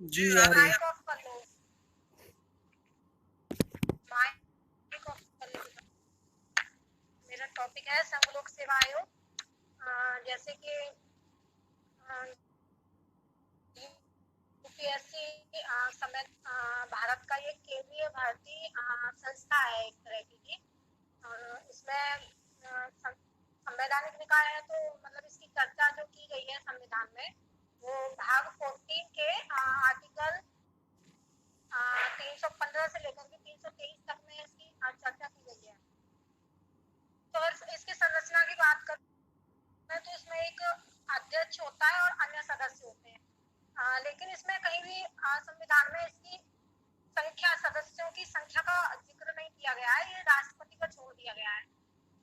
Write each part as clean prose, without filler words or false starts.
जी आ रही है। Mic off कर लो, माइक ऑफ कर लो। मेरा टॉपिक है संघ लोक सेवा आयोग। जैसे कि यूपीएससी समय भारत का ये केंद्रीय भारतीय संस्था है एक तरह की। और इसमें संवैधानिक निकाय है, तो मतलब इसकी चर्चा जो की गई है संविधान में, वो भाग 14 के आर्टिकल 315 से लेकर के 323 तक में इसकी चर्चा की गई है। तो इसकी संरचना की बात करें तो इसमें एक अध्यक्ष होता है और अन्य सदस्य होते हैं। लेकिन इसमें कहीं भी संविधान में इसकी संख्या, सदस्यों की संख्या का जिक्र नहीं किया गया है। ये राष्ट्रपति पर छोड़ दिया गया है।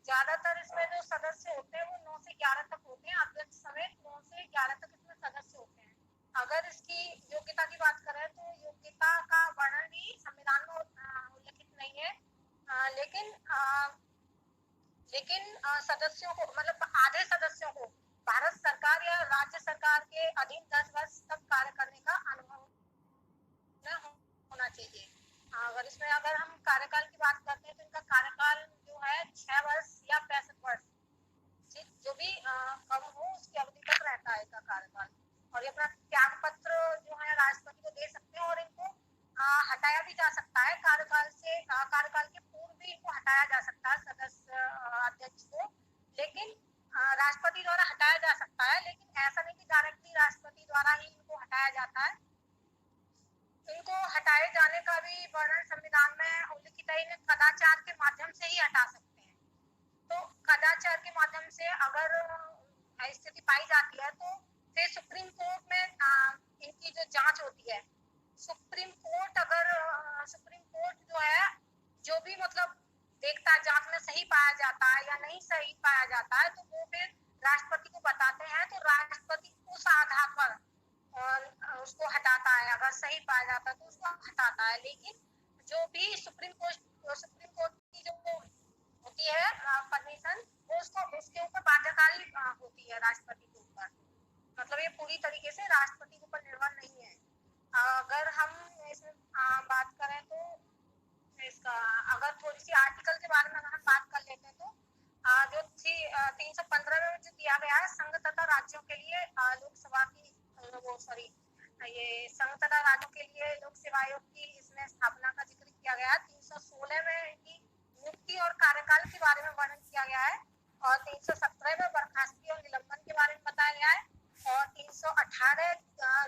ज्यादातर इसमें जो सदस्य होते हैं वो 9 से 11 तक होते हैं, अध्यक्ष समेत 9 से 11 तक इसमें सदस्य होते हैं। अगर इसकी योग्यता की बात करें तो योग्यता का वर्णन भी संविधान में उल्लिखित नहीं है। लेकिन सदस्यों को, मतलब आधे सदस्यों को भारत सरकार या राज्य सरकार के अधीन 10 वर्ष तक कार्य करने का अनुभव होना चाहिए। अगर इसमें अगर हम कार्यकाल की बात करते हैं तो इनका कार्यकाल जो है 6 वर्ष या 65 वर्ष, जो भी कम हो उसकी अवधि तक रहता है इनका कार्यकाल। और ये अपना त्याग पत्र जो है राष्ट्रपति को दे सकते हैं, और इनको हटाया भी जा सकता है कार्यकाल से। कार्यकाल के पूर्व भी इनको हटाया जा सकता है सदस्य अध्यक्ष को, लेकिन राष्ट्रपति द्वारा हटाया जा सकता है। लेकिन ऐसा नहीं कि डायरेक्टली राष्ट्रपति द्वारा ही इनको हटाया जाता है। इनको हटाए जाने का भी वर्णन संविधान में उल्लिखित है। इन्हें कदाचार के माध्यम से ही हटा सकते हैं। तो कदाचार के माध्यम से अगर स्थिति पाई जाती है तो फिर सुप्रीम कोर्ट में इनकी जो जांच होती है, सुप्रीम कोर्ट अगर सुप्रीम कोर्ट जो है, जो भी मतलब देखता है, जांच में सही पाया जाता है या नहीं सही पाया जाता है, तो वो फिर राष्ट्रपति को बताते हैं। तो राष्ट्रपति उस आधार पर उसको हटाता है। अगर सही पाया जाता है तो उसको हटाता है। लेकिन जो भी सुप्रीम कोर्ट की जो होती है परमिशन, वो उसको उसके ऊपर बाध्यकारी होती है राष्ट्रपति के ऊपर। मतलब ये पूरी तरीके से राष्ट्रपति के ऊपर निर्भर नहीं है। अगर हम इसमें बात करें तो इसका, अगर थोड़ी सी आर्टिकल के बारे में अगर हम बात कर लेते हैं तो जो 315 में जो दिया गया है संघ तथा राज्यों के लिए लोकसभा की, वो सॉरी, ये संघ तथा राज्यों के लिए लोक सेवा आयोग की इसमें स्थापना का जिक्र किया गया है। 316 में इनकी नियुक्ति और कार्यकाल के बारे में वर्णन किया गया है, और 317 में बर्खास्तगी और निलंबन के बारे में बताया गया है, और 318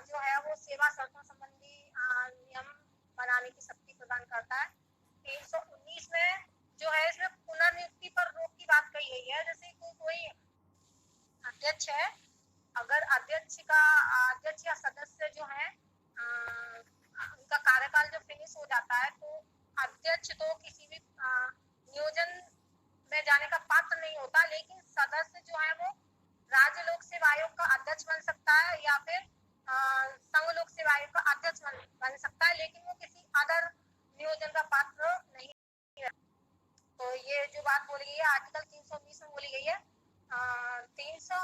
जो है वो सेवा शर्तों संबंधी नियम बनाने की शक्ति प्रदान करता है। 319 में जो है इसमें पुनर्नियुक्ति पर रोक की बात कही गई है। जैसे कोई अध्यक्ष है, अगर अध्यक्ष या सदस्य जो है उनका कार्यकाल जो फिनिश हो जाता है, तो अध्यक्ष तो किसी भी नियोजन में जाने का पात्र नहीं होता। लेकिन सदस्य जो है वो राज्य लोक सेवा आयोग का अध्यक्ष बन सकता है या फिर संघ लोक सेवा आयोग का अध्यक्ष बन सकता है, लेकिन वो किसी अदर नियोजन का पात्र नहीं है। तो ये जो बात बोली गई है आर्टिकल 319 में बोली गई है। 300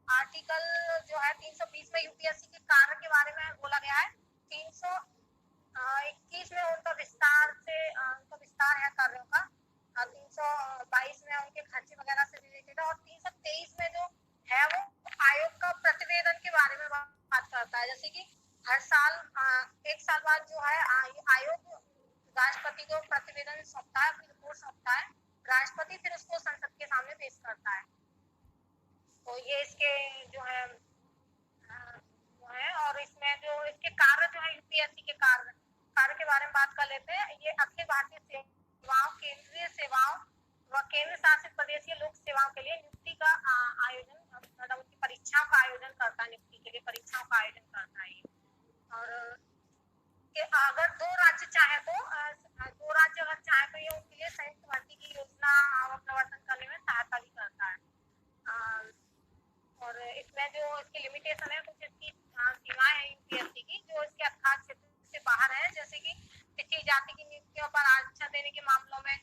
आर्टिकल जो है 320 में यूपीएससी के कार्य के बारे में बोला गया है। 321 में उनका विस्तार है कार्यों का। 322 में उनके खर्चे वगैरह से रिलेटेड है, और 323 में जो है वो आयोग का प्रतिवेदन के बारे में बात करता है। जैसे कि हर साल 1 साल बाद जो है आयोग राष्ट्रपति को प्रतिवेदन सौंपता है, अपनी रिपोर्ट सौंपता है। राष्ट्रपति फिर उसको संसद के सामने पेश करता है। तो ये इसके जो है वो है। और इसमें जो इसके कार्य जो है यूपीएससी के कार्य के बारे में बात कर लेते हैं। ये अखिल भारतीय सेवाओं, केंद्रीय सेवाओं व केंद्र शासित प्रदेशीय लोक सेवाओं के लिए नियुक्ति का आयोजन, मतलब उनकी परीक्षाओं का आयोजन करता है। नियुक्ति के लिए परीक्षाओं का आयोजन करता है। और अगर दो राज्य चाहे तो ये उनके लिए संयुक्त भर्ती की योजना प्रवर्तन करने में सहायता भी करता है। और इसमें जो इसकी लिमिटेशन है, कुछ इसकी सीमाएं हैं यूपीएससी की, जो इसके अखात क्षेत्र से बाहर है। जैसे कि पिछड़ी जाति की नियुक्तियों पर आरक्षण देने के मामलों में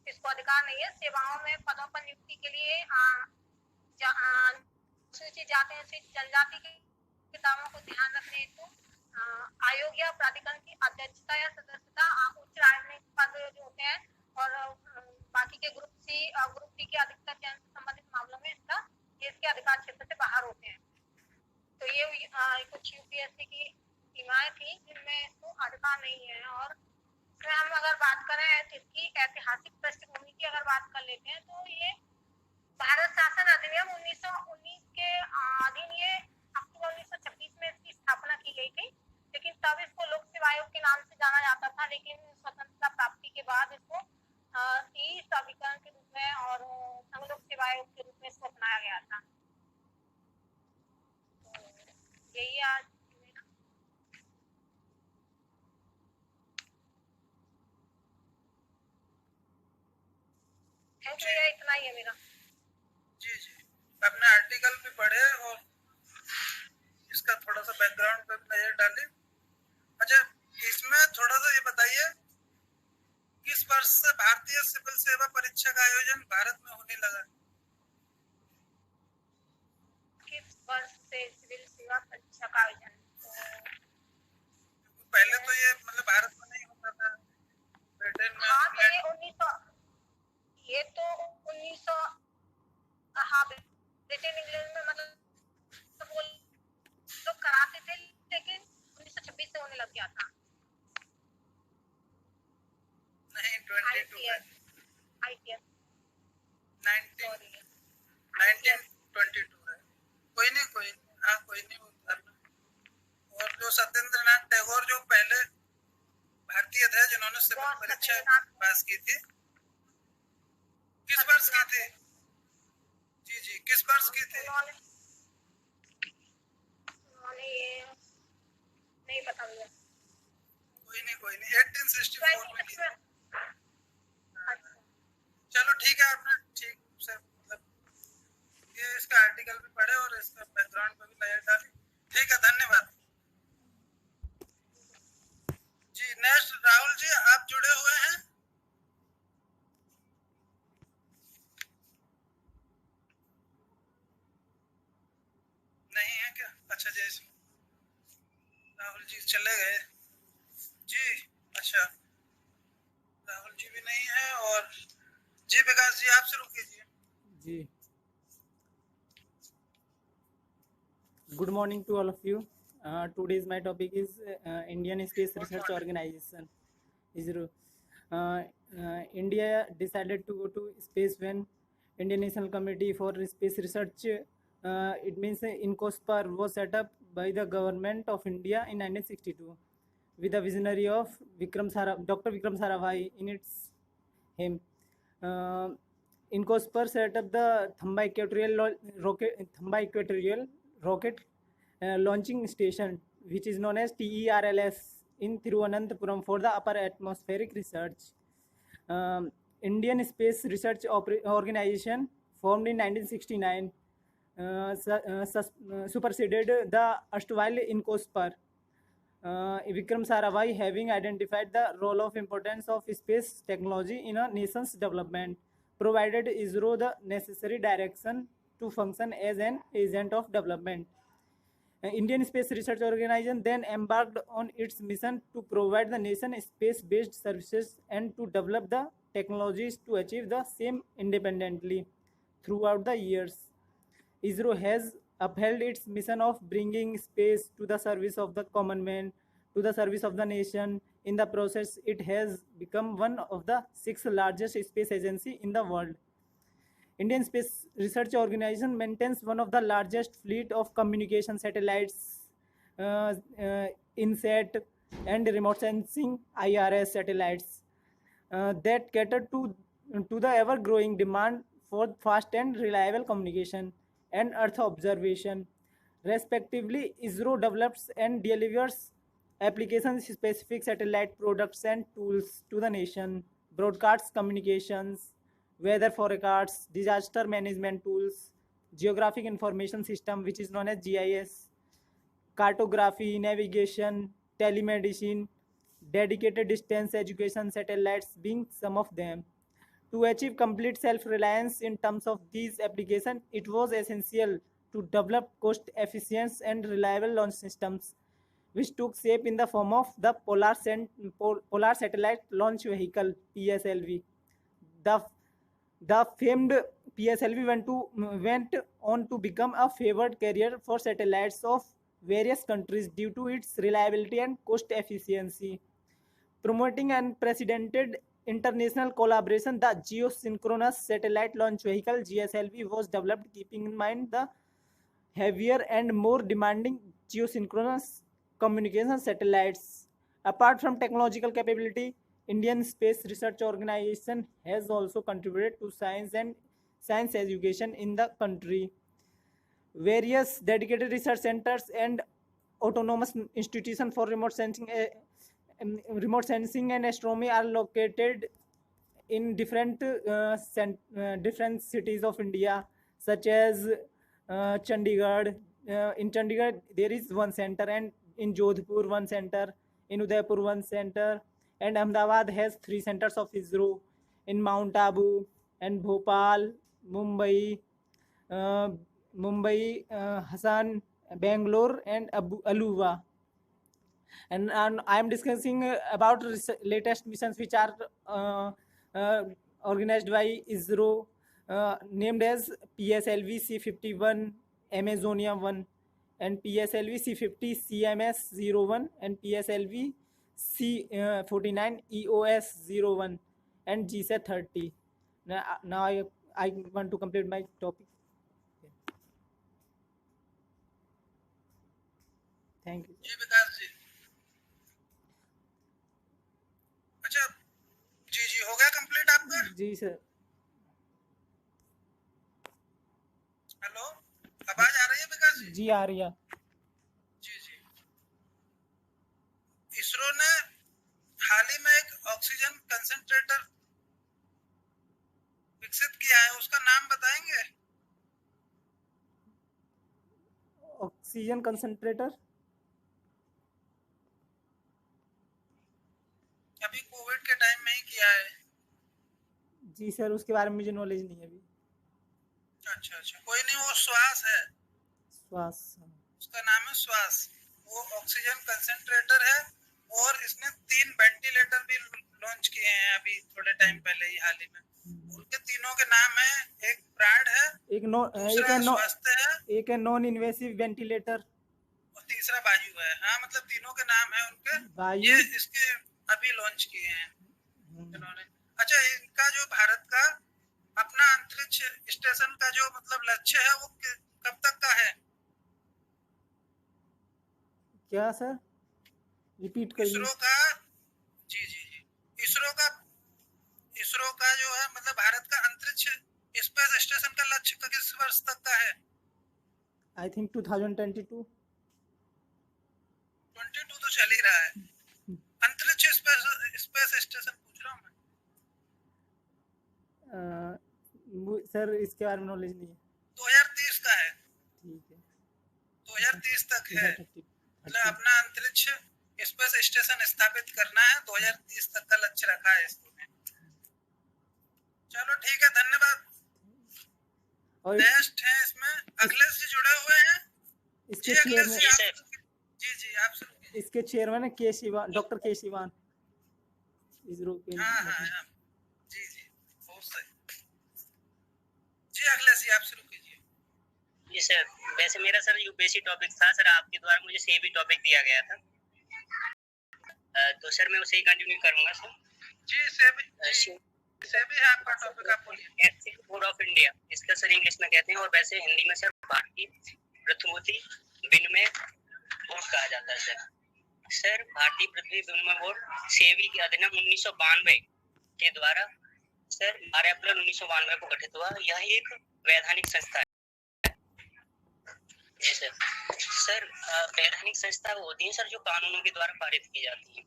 इसको अधिकार नहीं है। सेवाओं में पदों पर नियुक्ति के लिए अनुसूचित जाति, अनुसूचित जनजाति के के दावों को ध्यान रखने हेतु आयोग या प्राधिकरण की अध्यक्षता या सदस्यता उच्च राजनयिक पद जो होते हैं और बाकी के ग्रुप डी के अधिकतर चयन से संबंधित मामलों में इसके अधिकार क्षेत्र से बाहर होते हैं। तो ये कुछ यूपीएससी की सीमाएं थी जिनमें इसको अधिकार नहीं है। और इसमें हम अगर बात करें इसकी ऐतिहासिक पृष्ठभूमि की अगर बात कर लेते हैं तो ये भारत शासन अधिनियम 1919 के अधीन ये अक्टूबर 1926 में इसकी स्थापना की गई थी, लेकिन तब इसको लोक सेवा आयोग के नाम से जाना जाता था, लेकिन स्वतंत्रता प्राप्ति के बाद इसको ई प्राधिकरण के रूप में और संघ लोक सेवा आयोग के रूप में इसको अपनाया गया था। तो यही आज इतना ही है मेरा। जी जी, अपने आर्टिकल भी पढ़े और इसका थोड़ा सा बैकग्राउंड पे नजर डाले। अच्छा, इसमें थोड़ा सा ये बताइए किस वर्ष से भारतीय सिविल सेवा परीक्षा का आयोजन भारत में होने लगा? किस वर्ष से सिविल सेवा परीक्षा का आयोजन? पहले तो ये मतलब भारत में नहीं होता था, ब्रिटेन में। हाँ, तो ये 1900 हाँ, ब्रिटेन इंग्लैंड में मतलब वो लोग कराते थे, लेकिन 1926 से होने लग गया था। नहीं, 22 IPS 1922 है। कोई नहीं हाँ, कोई नहीं। और जो सत्येंद्रनाथ टैगोर जो पहले भारतीय थे जिन्होंने सिविल परीक्षा पास की थी, किस वर्ष की थी? जी जी, किस वर्ष की थी? नहीं पता मुझे। कोई नहीं 1864 में की। चलो ठीक है, आपने ठीक से मतलब ये इसका आर्टिकल भी पढ़े और इसका बैकग्राउंड पे भी नजर डाली। ठीक है, धन्यवाद जी। नेक्स्ट राहुल जी, आप जुड़े हुए हैं? नहीं है क्या? अच्छा जी, राहुल जी चले गए जी। अच्छा, राहुल जी भी नहीं है। और जी विकास जी, आप शुरू कीजिए। जी, good morning to all of you. Today's my topic is Indian Space Research Organization. ISRO. India decided to go to space when Indian National Committee for Space Research, it means INCOSPAR, was set up by the government of India in 1962 with the visionary of Dr. Vikram Sarabhai in its him. INCOSPAR set up the Thamba Equatorial Rocket Launching Station, which is known as TERLS, in Thiruvananthapuram for the upper atmospheric research. Indian Space Research Organization, formed in 1969, superseded the erstwhile INCOSPAR. Vikram Sarabhai, having identified the role of importance of space technology in a nation's development, provided ISRO the necessary direction to function as an agent of development. Indian Space Research Organization then embarked on its mission to provide the nation space-based services and to develop the technologies to achieve the same independently. Throughout the years, ISRO has upheld its mission of bringing space to the service of the common man, to the service of the nation. In the process, it has become one of the 6 largest space agencies in the world. Indian Space Research Organization maintains one of the largest fleet of communication satellites, INSAT, and remote sensing IRS satellites that cater to the ever-growing demand for fast and reliable communication and Earth observation. Respectively, ISRO develops and delivers application-specific satellite products and tools to the nation, broadcasts communications, weather forecasts, disaster management tools, geographic information system, which is known as GIS, cartography, navigation, telemedicine, dedicated distance education satellites being some of them. To achieve complete self-reliance in terms of these applications, it was essential to develop cost-efficient and reliable launch systems, which took shape in the form of the Polar Satellite Launch Vehicle (PSLV). The famed PSLV went on to become a favored carrier for satellites of various countries due to its reliability and cost efficiency. Promoting unprecedented international collaboration, the Geosynchronous Satellite Launch Vehicle (GSLV) was developed keeping in mind the heavier and more demanding geosynchronous communication satellites. Apart from technological capability, Indian Space Research Organization has also contributed to science education in the country. Various dedicated research centers and autonomous institutions for remote sensing and astronomy are located in different cities of India, such as Chandigarh. In Chandigarh, there is one center, and in Jodhpur, one center, in Udaipur, one center, and Ahmedabad has 3 centers of ISRO, in Mount Abu, and Bhopal, Mumbai, uh, Hassan, Bangalore, and Aluva. And I am discussing about latest missions which are uh, organized by ISRO, named as PSLV C51 Amazonia 1 and PSLV C50 CMS 01 and PSLV C49 EOS 01 and GSAT 30. Now I want to complete my topic. Thank you. जी विकास जी, अच्छा जी हो गया complete आपका? जी sir. Hello, आवाज आ रही है विकास जी? जी आ रही है। जी जी, इसरो ने हाल ही में एक ऑक्सीजन कंसंट्रेटर विकसित किया है, उसका नाम बताएंगे? ऑक्सीजन कंसंट्रेटर अभी कोविड के टाइम में ही किया है। जी सर, उसके बारे में मुझे नॉलेज नहीं है अभी। अच्छा अच्छा, कोई नहीं, वो श्वास है, श्वास, उसका नाम है श्वास। वो ऑक्सीजन कंसंट्रेटर है और इसने 3 वेंटिलेटर भी लॉन्च किए हैं अभी थोड़े टाइम पहले ही, हाल ही में। उनके तीनों के नाम है, एक प्राण है, एक है नॉन इन्वेसिव वेंटिलेटर और तीसरा वायु है। हाँ, मतलब तीनों के नाम है उनके, ये इसके अभी लॉन्च किए हैं इन्होंने। अच्छा, इनका जो भारत का अपना अंतरिक्ष स्टेशन का जो मतलब लक्ष्य है वो कब तक का है? क्या सर, रिपीट करिए। इसरो का, जी जी जी, इसरो का जो है मतलब भारत का अंतरिक्ष स्पेस स्टेशन का लक्ष्य किस वर्ष तक का है? आई थिंक 2022 तो चल ही रहा है। अंतरिक्ष स्पेस स्टेशन पूछ रहा हूँ मैं। सर इसके बारे में नॉलेज नहीं है। 2030 का है। ठीक है, 2030 तक है, मतलब अपना अंतरिक्ष स्पेस स्टेशन स्थापित करना है। 2030 तक का लक्ष्य रखा है इसको। चलो ठीक है, धन्यवाद। और नेक्स्ट है इसमें अखिलेश जी जुड़े हुए हैं। इसके चेयरमैन, जी जी आप शुरू कीजिए। इसके चेयरमैन है के शिवान, डॉक्टर के शिवान, इसरो के। हाँ हाँ हाँ, जी जी बहुत सही। जी अखिलेश जी आप शुरू कीजिए। जी सर, वैसे मेरा सर यूपीएससी टॉपिक था सर, आपके द्वारा मुझे सेबी टॉपिक दिया गया था, तो सर मैं उसे ही कंटिन्यू करूंगा सर। जी सेबी है आपका टॉपिक, आप बोलिए। एक्सिस बोर्ड ऑफ इंडिया, इसका सर इंग्लिश में कहते हैं, और वैसे हिंदी में सर भारतीय प्रतिभूति विनिमय बोर्ड कहा जाता है सर। सर भारतीय पृथ्वी विनिमय बोर्ड सेबी के अधिनियम 1992 के द्वारा सर 12 अप्रैल 1992 को गठित हुआ। यह एक वैधानिक संस्था है। जी सर, वैधानिक संस्था वो होती है सर जो कानूनों के द्वारा पारित की जाती है।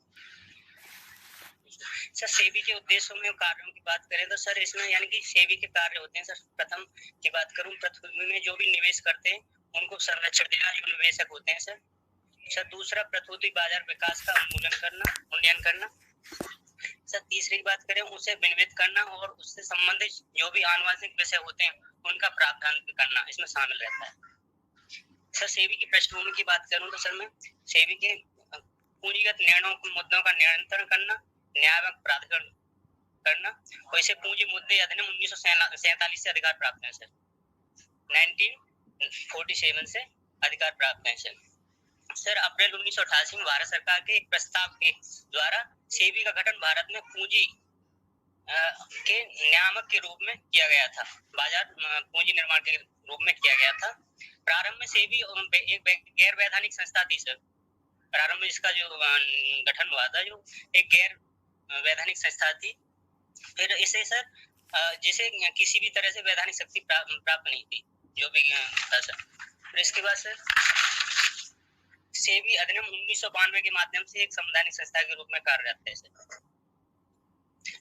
सर सेबी के उद्देश्यों में कार्यों की बात करें तो सर इसमें यानी कि सेबी के कार्य होते हैं सर। प्रथम की बात करूं, पृथ्वी में जो भी निवेश करते हैं उनको संरक्षण देना, जो निवेशक होते हैं सर। सर दूसरा, प्रत्युति बाजार विकास का उन्नयन करना। सर तीसरी की बात करें, उसे विनियमित करना और उससे संबंधित जो भी आनुवंशिक विषय होते हैं उनका प्रावधान करना इसमें शामिल रहता है। सर सेबी की पृष्ठभूमि की बात करूं तो सर मैं सेबी के पूंजीगत निर्णयों मुद्दों का नियंत्रण करना, न्यायिक प्राधिकरण करना और इसे पूंजी मुद्दे अधिनियम 1947 से अधिकार प्राप्त है सर। 1947 से अधिकार प्राप्त है सर। सर अप्रैल 1988 में भारत सरकार के एक प्रस्ताव के द्वारा सेबी का गठन भारत में पूंजी के नियामक के रूप में किया गया था, बाजार पूंजी निर्माण के रूप में किया गया था। प्रारंभ में सेबी एक गैर वैधानिक संस्था थी सर। प्रारंभ में इसका जो गठन हुआ था जो एक गैर वैधानिक संस्था थी। फिर इसे सर जिसे किसी भी तरह से वैधानिक शक्ति प्राप्त नहीं थी जो भी था सर। फिर इसके बाद सर सेबी अधिनियम 1992 के माध्यम से एक संवैधानिक संस्था के रूप में कार्यरत है सर।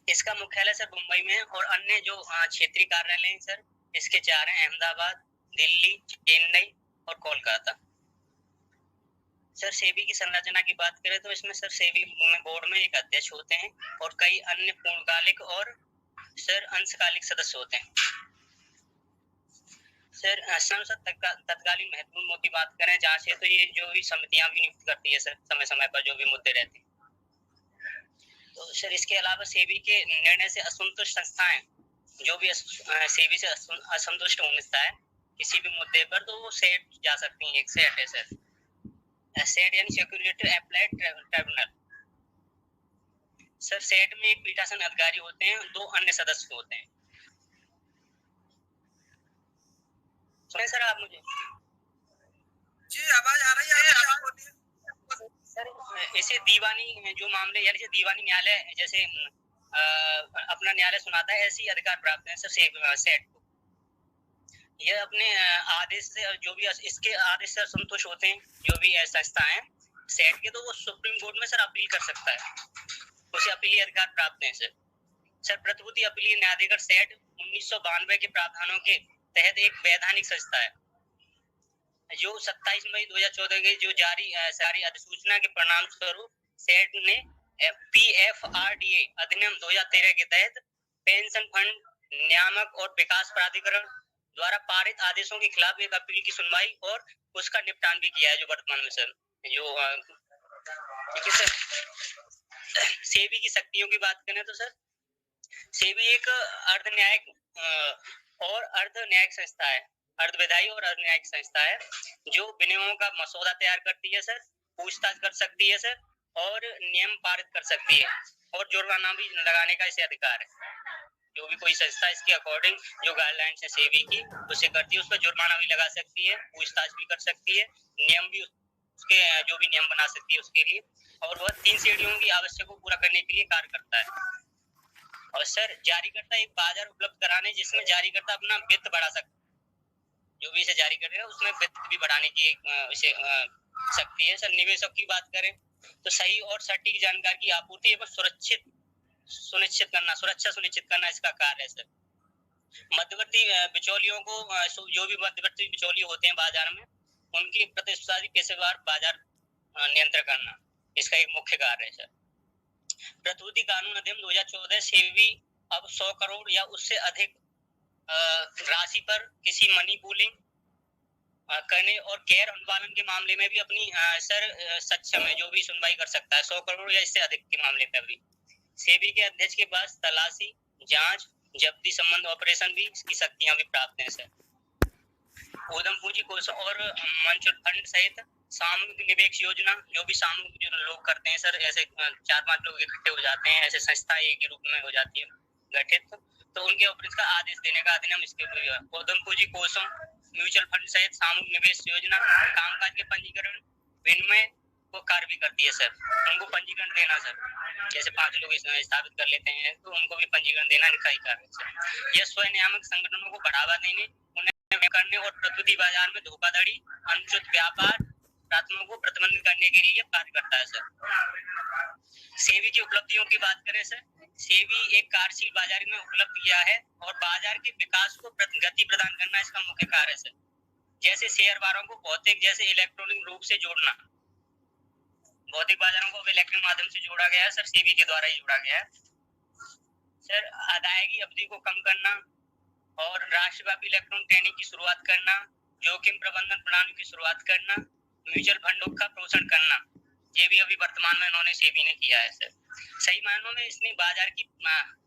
इसका मुख्यालय सर मुंबई में है और अन्य जो क्षेत्रीय कार्यालय हैं सर इसके 4 हैं, अहमदाबाद, दिल्ली, चेन्नई और कोलकाता। सर सेबी की संरचना की बात करें तो इसमें सर सेबी बोर्ड में एक अध्यक्ष होते हैं और कई अन्य पूर्णकालिक और सर अंशकालिक सदस्य होते हैं। सर संसद तत्कालीन महत्वपूर्ण मुद्दों की बात करें जहाँ से तो ये जो भी समितियां भी नियुक्त करती है सर समय समय पर जो भी मुद्दे रहते हैं। तो सर इसके अलावा सेबी के निर्णय से असंतुष्ट संस्थाएं जो भी सेबी से असंतुष्ट होता है किसी भी मुद्दे पर तो वो सेट जा सकती हैं। एक सेट है सर, सेट यानी security applied tribunal. Sir set में एक पीठासन अधिकारी होते हैं, 2 अन्य सदस्य होते हैं। सुने सर आप मुझे? जी आवाज आ रही है, आप बोलिए। सर इसे दीवानी जो मामले यानी दीवानी न्यायालय जैसे अपना न्यायालय सुनाता है ऐसी अधिकार प्राप्त है सर सेट को। यह अपने आदेश से जो भी इसके आदेश से संतुष्ट होते हैं जो भी संस्था है सेट के तो वो सुप्रीम कोर्ट में सर अपील कर सकता है, उसे अपीलीय अधिकार प्राप्त है सर। सर प्रतिभूति अपीलीय न्यायाधिकरण सेट 1992 के प्रावधानों के तहत एक वैधानिक संस्था है जो 27 मई 2014 के जो जारी अधिसूचना के परिणाम स्वरूप सेट ने PFRDA अधिनियम 2013 के तहत पेंशन फंड नियामक और विकास प्राधिकरण द्वारा पारित आदेशों के खिलाफ एक अपील की सुनवाई और उसका निपटान भी किया है जो वर्तमान में सर जो ठीक है सर। सेबी की शक्तियों की बात करें तो सर सेबी एक अर्ध न्यायिक और अर्ध न्यायिक संस्था है, अर्धविधायी और अर्ध न्यायिक संस्था है जो विनियमों का मसौदा तैयार करती है सर, पूछताछ कर सकती है सर और नियम पारित कर सकती है और जुर्माना भी लगाने का इसे अधिकार है। जो भी कोई संस्था इसके अकॉर्डिंग जो गाइडलाइंस है सेबी की उसे करती है, उस पर जुर्माना भी लगा सकती है, पूछताछ भी कर सकती है, नियम भी उसके जो भी नियम बना सकती है उसके लिए, और वह 3 सीढ़ियों की आवश्यकता को पूरा करने के लिए कार्य करता है। और सर जारीकर्ता एक बाजार उपलब्ध कराने जिसमें जारीकर्ता अपना वित्त बढ़ा सकता है, जो भी इसे जारी करेगा उसमें वित्त भी बढ़ाने की इसे शक्ति है। सर निवेशक की बात करें तो सही और सटीक जानकारी की आपूर्ति एवं सुरक्षा सुनिश्चित करना इसका कार्य है सर। मध्यवर्ती बिचौलियों को जो भी मध्यवर्ती बिचौलिए होते हैं बाजार में उनकी प्रतिस्पर्धी पेशेवर बाजार नियंत्रण करना इसका एक मुख्य कार्य है सर। प्रतिभूति कानून अधिनियम 2014 सेबी अब 100 करोड़ या उससे अधिक राशि पर किसी मनी पूलिंग करने और गैर अनुपालन के मामले में भी अपनी सर सक्षम है, जो भी सुनवाई कर सकता है 100 करोड़ या इससे अधिक के मामले पर भी। सेबी के अध्यक्ष के पास तलाशी, जांच, जब्ती संबंध ऑपरेशन भी इसकी शक्तियां भी प्राप्त हैं सर। उद्यम पूंजी कोष और म्यूचुअल फंड सहित सामूहिक निवेश योजना जो भी सामूहिक जो लोग करते हैं सर, ऐसे 4-5 लोग इकट्ठे हो जाते हैं, ऐसे संस्था एक ही रूप में हो जाती है गठित, तो उनके ऑपरेशन का आदेश देने का अधिनियम इसके ऊपर। उद्यम पूंजी कोषों, म्यूचुअल फंड सहित सामूहिक निवेश योजना कामकाज के पंजीकरण विनिमय को कार्य भी करती है सर। उनको पंजीकरण देना सर, जैसे 5 लोग स्थापित कर लेते हैं तो उनको भी पंजीकरण देना इनका ही कार्य है सर। यह स्वयं नियामक संगठनों को बढ़ावा देने, उन्हें करने और प्रतिभूति बाजार में धोखाधड़ी, अनुचित व्यापार प्राथमिकों को प्रतिबंधित करने के लिए कार्य करता है सर। सेबी की उपलब्धियों की बात करें सर, सेबी एक कार्यशील बाजार में उपलब्ध किया है और बाजार के विकास को गति प्रदान करना इसका मुख्य कार्य है सर। जैसे शेयर बाजारों को भौतिक जैसे इलेक्ट्रॉनिक रूप से जोड़ना, भौतिक बाजारों को इलेक्ट्रॉनिक माध्यम से जोड़ा गया है सर, सेबी के द्वारा ही जोड़ा गया है सर। अदायगी अवधि को कम करना और राष्ट्रव्यापी इलेक्ट्रॉनिक ट्रेडिंग की शुरुआत करना, जोखिम प्रबंधन प्रणाली की शुरुआत करना, म्यूचुअल फंडों का पोषण करना, ये भी अभी वर्तमान में उन्होंने सेबी ने किया है सर। सही मायनों में इसने बाजार की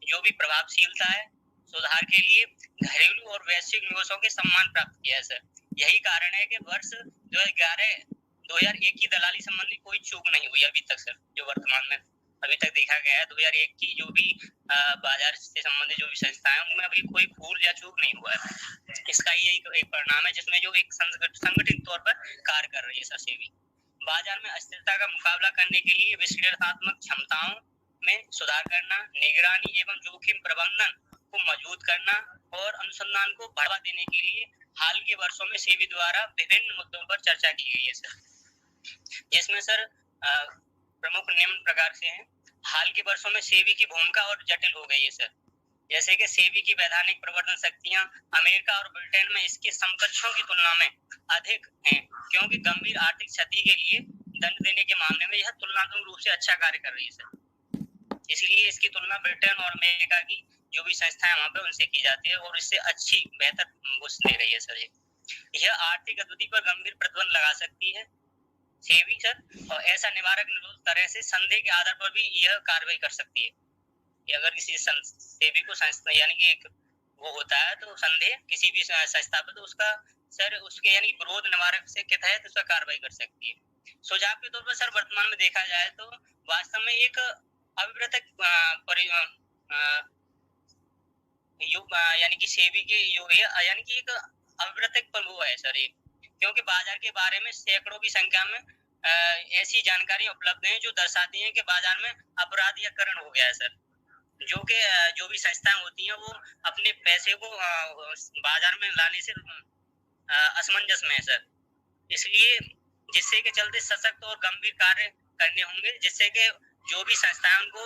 जो भी प्रभावशीलता है सुधार के लिए घरेलू और वैश्विक निवेशों के सम्मान प्राप्त किया है सर। यही कारण है कि वर्ष 2001 की दलाली संबंधी कोई चूक नहीं हुई अभी तक सर। जो वर्तमान में अभी तक देखा गया है 2001 की जो भी बाजार से संबंधित जो भी संस्थाएं हैं उनमें अभी कोई भूल या चूक नहीं हुआ है। इसका ही एक परिणाम है जिसमें जो एक संगठित तौर पर कार्य कर रही है सर सेबी। बाजार में अस्थिरता का मुकाबला करने के लिए विश्लेषणात्मक क्षमताओं में सुधार करना, निगरानी एवं जोखिम प्रबंधन को मजबूत करना और अनुसंधान को बढ़ावा देने के लिए हाल के वर्षों में सेबी द्वारा विभिन्न मुद्दों पर चर्चा की गई है सर, जिसमें सर प्रमुख निम्न प्रकार से हैं। हाल के वर्षों में सेबी की भूमिका और जटिल हो गई है सर। जैसे कि सेबी की वैधानिक प्रवर्तन शक्तियां अमेरिका और ब्रिटेन में इसके समकक्षों की तुलना में अधिक हैं, क्योंकि गंभीर आर्थिक क्षति के लिए दंड देने के मामले में यह तुलनात्मक रूप से अच्छा कार्य कर रही है सर। इसलिए इसकी तुलना ब्रिटेन और अमेरिका की जो भी संस्थाएं वहां पे उनसे की जाती है और इससे अच्छी बेहतर बुश दे रही है सर। यह आर्थिक गतिविधि पर गंभीर प्रतिबंध लगा सकती है सेबी सर, और ऐसा निवारक निरोध तरह से संदेह के आधार पर भी यह कार्रवाई कर सकती है कि अगर किसी सेबी को संस्था यानी कि एक वो होता है तो संदेह किसी भी संस्था पर, तो उसका सर उसके यानी विरोध निवारक से के तहत उसका कार्रवाई कर सकती है। सुझाव के तौर पर सर वर्तमान में देखा जाए तो वास्तव में एक अविव्रतक यानी कि सेबी के यानी कि एक अविव्रतक पर वो है सर एक, क्योंकि बाजार के बारे में सैकड़ों की संख्या में ऐसी जानकारी उपलब्ध है जो दर्शाती है कि बाजार में अपराध या करण हो गया है सर। जो भी संस्थाएं होती हैं वो अपने पैसे को बाजार में लाने से असमंजस में है सर। इसलिए जिससे के चलते सशक्त और गंभीर कार्य करने होंगे, जिससे कि जो भी संस्थाएं उनको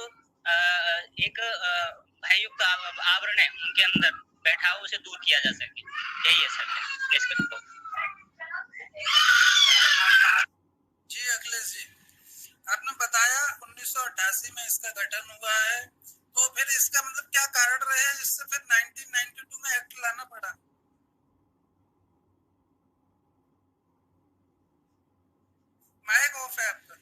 एक भययुक्त आवरण है उनके अंदर बैठा हो उसे दूर किया जा सके। यही है सर। जी अखिलेश जी, आपने बताया 1988 में इसका गठन हुआ है, तो फिर इसका मतलब क्या कारण रहे जिससे फिर 1992 में एक्ट लाना पड़ा? माइक ऑफ है आपका।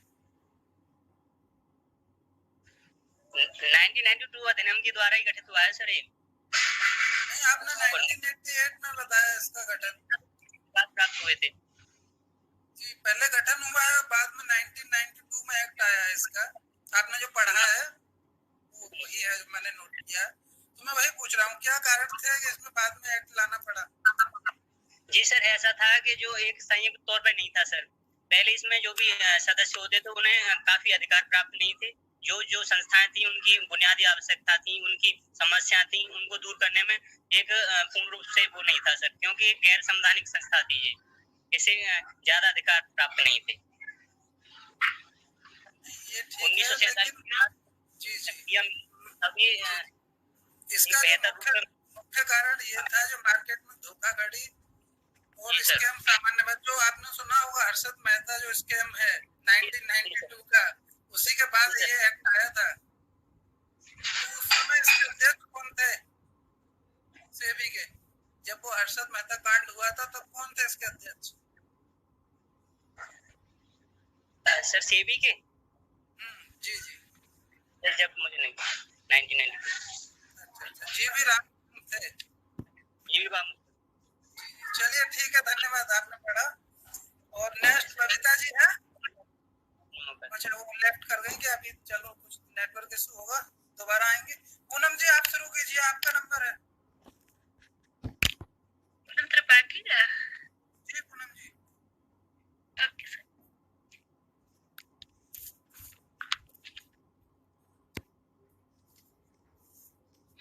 1992 अधिनियम के द्वारा ही गठित हुआ है सर ये। नहीं, आपने 1988 में बताया इसका गठन प्राप्त हुए थे जी। पहले गठन हुआ है, बाद में 1992 में एक्ट आया है इसका। आपने जो पढ़ा है वो वही है जो मैंने नोट किया, तो मैं वही पूछ रहा हूँ क्या कारण थे कि इसमें बाद में एक्ट लाना पड़ा? जी सर, ऐसा था कि जो एक संयुक्त तौर पर नहीं था सर। पहले इसमें जो भी सदस्य होते थे उन्हें काफी अधिकार प्राप्त नहीं थे। जो संस्थाएं थी उनकी बुनियादी आवश्यकता थी, उनकी समस्या थी, उनको दूर करने में एक पूर्ण रूप से वो नहीं था सर, क्योंकि एक गैर संवैधानिक संस्था थी ये, इसे ज्यादा अधिकार प्राप्त नहीं थे। ये ठीक है, जी जी, अभी इसका मुख्य कारण ये था जो मार्केट में धोखाधड़ी और स्कैम सामान्य, जो आपने सुना होगा हर्षद मेहता जो स्कैम है 1992 का, उसी के बाद ये एक्ट आया था। तो उस समय इसके अध्यक्ष कौन थे सेबी के? जब वो हर्षद मेहता कांड हुआ था तब कौन थे इसके अध्यक्ष? सर सेबी के जी जी, जब मुझे नहीं 1992। अच्छा, जी भी राम थे। जी भी चलिए ठीक है, धन्यवाद, आपने पढ़ा। और नेक्स्ट बबीता जी है। अच्छा, वो लेफ्ट कर गई क्या अभी? चलो कुछ नेटवर्क इशू होगा, दोबारा आएंगे। पूनम जी आप शुरू कीजिए, आपका नंबर है। पूनम त्रिपाठी है जी Poonam ji. Okay sir.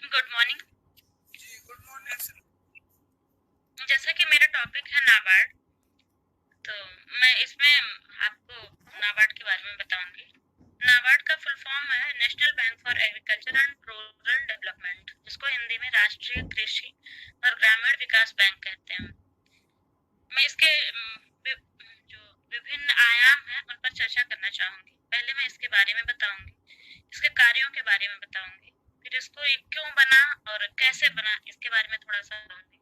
Good morning जी गुड मॉर्निंग सर। जैसा कि मेरा टॉपिक है नाबार्ड, तो मैं इसमें आपको नाबार्ड के बारे में बताऊंगी। नाबार्ड का फुल फॉर्म है national bank for agriculture and rural development, जिसको हिंदी में राष्ट्रीय कृषि और ग्रामीण विकास बैंक कहते हैं। मैं इसके जो विभिन्न आयाम हैं उन पर चर्चा करना चाहूंगी। पहले मैं इसके बारे में बताऊंगी, इसके कार्यों के बारे में बताऊंगी, फिर इसको क्यों बना और कैसे बना इसके बारे में थोड़ा सा बताऊंगी।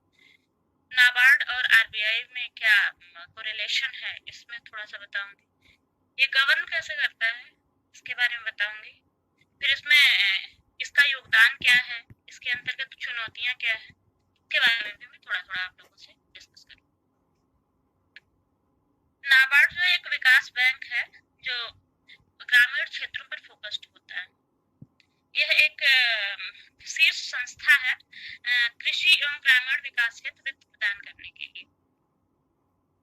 नाबार्ड और आरबीआई में क्या कोरिलेशन है, इसमें थोड़ा सा बताऊंगी। ये गवर्न कैसे करता है इसके बारे में बताऊंगी। फिर इसमें इसका योगदान क्या है, इसके अंतर्गत चुनौतियां क्या है, इसके बारे में भी मैं थोड़ा थोड़ा आप लोगों से डिस्कस करूंगी। नाबार्ड जो एक विकास बैंक है जो ग्रामीण क्षेत्रों पर फोकस्ड होता है। यह एक शीर्ष संस्था है कृषि एवं ग्रामीण विकास हेतु वित्त प्रदान करने के लिए।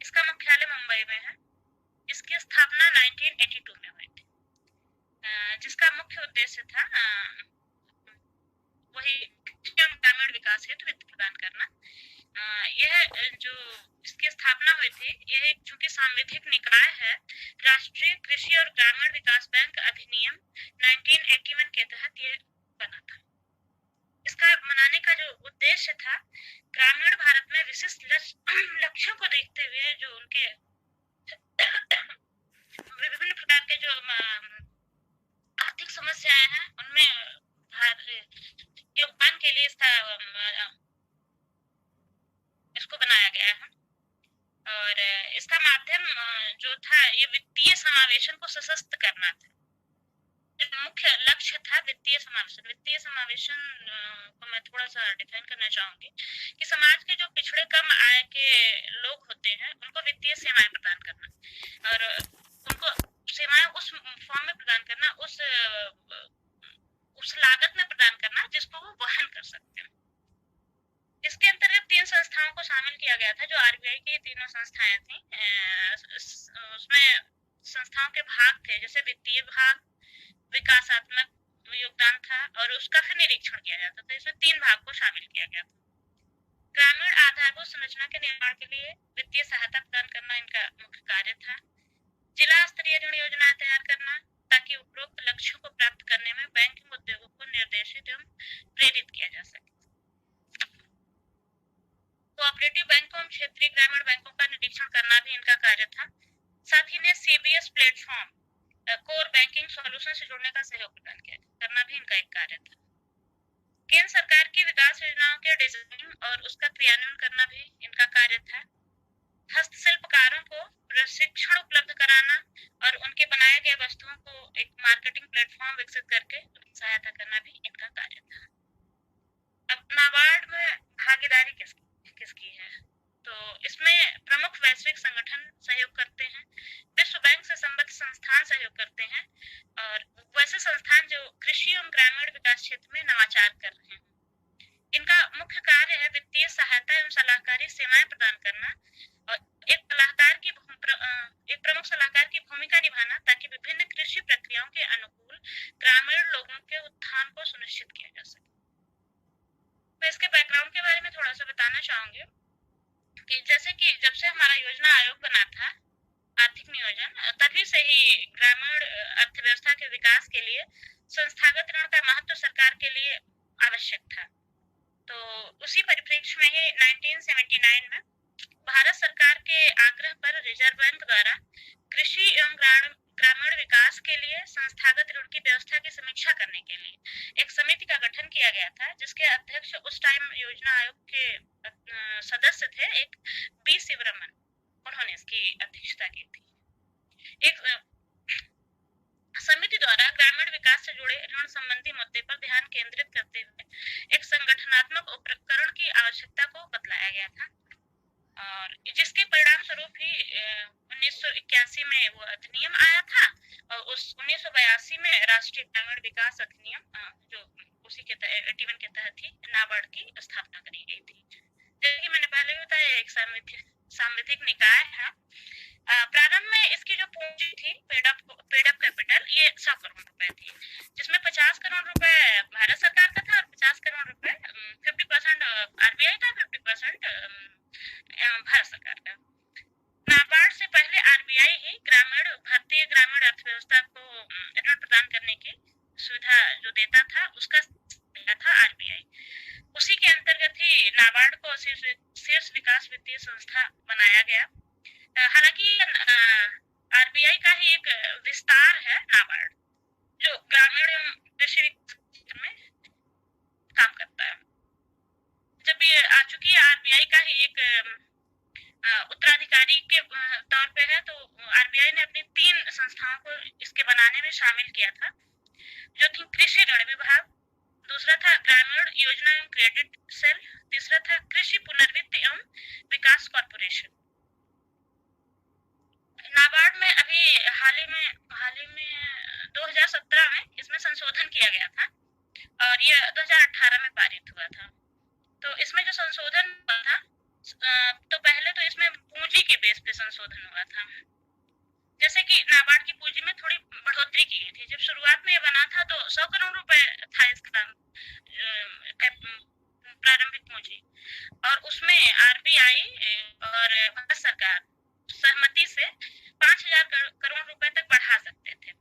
इसका मुख्यालय मुंबई में है। इसकी स्थापना 1982 में हुई थी, जिसका मुख्य उद्देश्य था वही कृषि एवं ग्रामीण विकास हेतु वित्त प्रदान करना। यह जो इसकी स्थापना हुई थी, यह एक चूंकि सांविधिक निकाय है, राष्ट्रीय कृषि और ग्रामीण विकास बैंक अधिनियम 1981 के तहत यह बना था। इसका बनाने का जो उद्देश्य था, ग्रामीण भारत में विशिष्ट लक्ष्यों को देखते हुए जो उनके विभिन्न प्रकार के जो आर्थिक समस्याएं हैं उनमें योगदान के लिए इसको बनाया गया है। और इसका माध्यम जो था ये वित्तीय समावेशन को सशक्त करना था। मुख्य लक्ष्य था वित्तीय समावेशन। वित्तीय समावेशन को मैं थोड़ा सा डिफाइन करना चाहूंगी कि समाज के जो पिछड़े कम आय के लोग होते हैं उनको वित्तीय सेवाएं प्रदान करना और उनको सेवाएं उस फॉर्म में प्रदान करना, उस लागत में प्रदान करना जिसको वो वहन कर सकते हैं। इसके अंतर्गत 3 संस्थाओं को शामिल किया गया था जो आरबीआई की तीनों संस्थाएं थी। उसमें संस्थाओं के भाग थे, जैसे वित्तीय भाग, विकासात्मक योगदान था और उसका फिर निरीक्षण किया जाता था। इसमें 3 भाग को शामिल किया गया था। ग्रामीण आधारभूत संरचना के निर्माण के लिए वित्तीय सहायता प्रदान करना इनका मुख्य कार्य था। जिला स्तरीय ऋण योजनाएं तैयार करना ताकि उपरोक्त लक्ष्यों को प्राप्त करने में बैंकिंग उद्योगों को निर्देशित एवं प्रेरित किया जा सके। कोऑपरेटिव बैंकों एवं क्षेत्रीय ग्रामीण बैंकों का निरीक्षण करना भी इनका कार्य था। साथ ही ने CBS platform core banking solution से जोड़ने का सहयोग प्रदान किया करना भी इनका एक कार्य था। केंद्र सरकार की विकास योजनाओं के डिजाइन और उसका क्रियान्वयन करना भी इनका कार्य था। हस्तशिल्पकारों को प्रशिक्षण उपलब्ध कराना और उनके बनाए गए वस्तुओं को एक मार्केटिंग प्लेटफॉर्म विकसित करके उनकी सहायता करना भी इनका कार्य था। अब नाबार्ड में भागीदारी किसकी है, तो इसमें प्रमुख वैश्विक संगठन सहयोग करते हैं, विश्व बैंक से संबद्ध संस्थान सहयोग करते हैं और वैसे संस्थान जो कृषि एवं ग्रामीण विकास क्षेत्र में नवाचार कर रहे हैं। इनका मुख्य कार्य है वित्तीय सहायता एवं सलाहकारी सेवाएं प्रदान करना और एक प्रमुख सलाहकार की भूमिका निभाना ताकि विभिन्न कृषि प्रक्रियाओं के अनुकूल ग्रामीण लोगों के उत्थान को सुनिश्चित किया जा सके। मैं इसके बैकग्राउंड के बारे में थोड़ा सा बताना चाहूंगी कि जैसे कि जब से हमारा योजना आयोग बना था आर्थिक नियोजन, तभी से ही ग्रामीण अर्थव्यवस्था के विकास के लिए संस्थागत ऋण का महत्व सरकार के लिए आवश्यक था। तो उसी परिप्रेक्ष्य में ही 1979 में भारत सरकार के आग्रह पर रिजर्व बैंक द्वारा कृषि एवं ग्रामीण विकास के लिए संस्थागत ऋण की व्यवस्था की समीक्षा करने के लिए एक समिति का गठन किया गया था, जिसके अध्यक्ष उस टाइम योजना आयोग के सदस्य थे एक बी शिवरमन। उन्होंने इसकी अध्यक्षता की थी। एक समिति द्वारा ग्रामीण विकास से जुड़े ऋण संबंधी मुद्दे पर ध्यान केंद्रित करते हुए एक संगठनात्मक उपकरण की आवश्यकता को बतलाया गया था और जिसके परिणाम स्वरूप ही 1981 में वो अधिनियम आया था और उस 1982 में राष्ट्रीय ग्रामीण विकास अधिनियम जो उसी के 81 के तहत ही नाबार्ड की स्थापना करी गई थी। जैसे कि मैंने पहले भी बताया, एक सांविधिक निकाय है। प्रारंभ में इसकी जो पूंजी थी पेड अप कैपिटल ये 100 करोड़ रुपए थी, जिसमें 50 करोड़ रुपए भारत सरकार का था और 50 करोड़ रुपए 50% आरबीआई का, 50% भारत सरकार का। नाबार्ड से पहले आरबीआई ही भारतीय ग्रामीण अर्थव्यवस्था को ऋण प्रदान करने की सुविधा जो देता था उसका था आरबीआई। उसी के अंतर्गत ही नाबार्ड को शीर्ष विकास वित्तीय संस्था बनाया गया। हालांकि आरबीआई का ही एक विस्तार है नाबार्ड, जो ग्रामीण एवं कृषि क्षेत्र में काम करता है। जब ये आ चुकी है, आरबीआई का ही एक उत्तराधिकारी के तौर पे है, तो आरबीआई ने अपनी 3 संस्थाओं को इसके बनाने में शामिल किया था, जो थी कृषि ऋण विभाग, दूसरा था ग्रामीण योजना एवं क्रेडिट सेल, तीसरा था कृषि पुनर्वित्त एवं विकास कॉर्पोरेशन। नाबार्ड में अभी हाल ही में 2017 में इसमें संशोधन किया गया था और ये 2018 में पारित हुआ था। तो इसमें जो संशोधन हुआ था, तो पहले तो इसमें पूंजी के बेस पे संशोधन हुआ था। जैसे कि नाबार्ड की पूंजी में थोड़ी बढ़ोतरी की गई थी। जब शुरुआत में ये बना था तो 100 करोड़ रुपए था इसका प्रारंभिक पूंजी, और उसमें आरबीआई और भारत सरकार सहमति से 5,000 करोड़ रुपए तक बढ़ा सकते थे।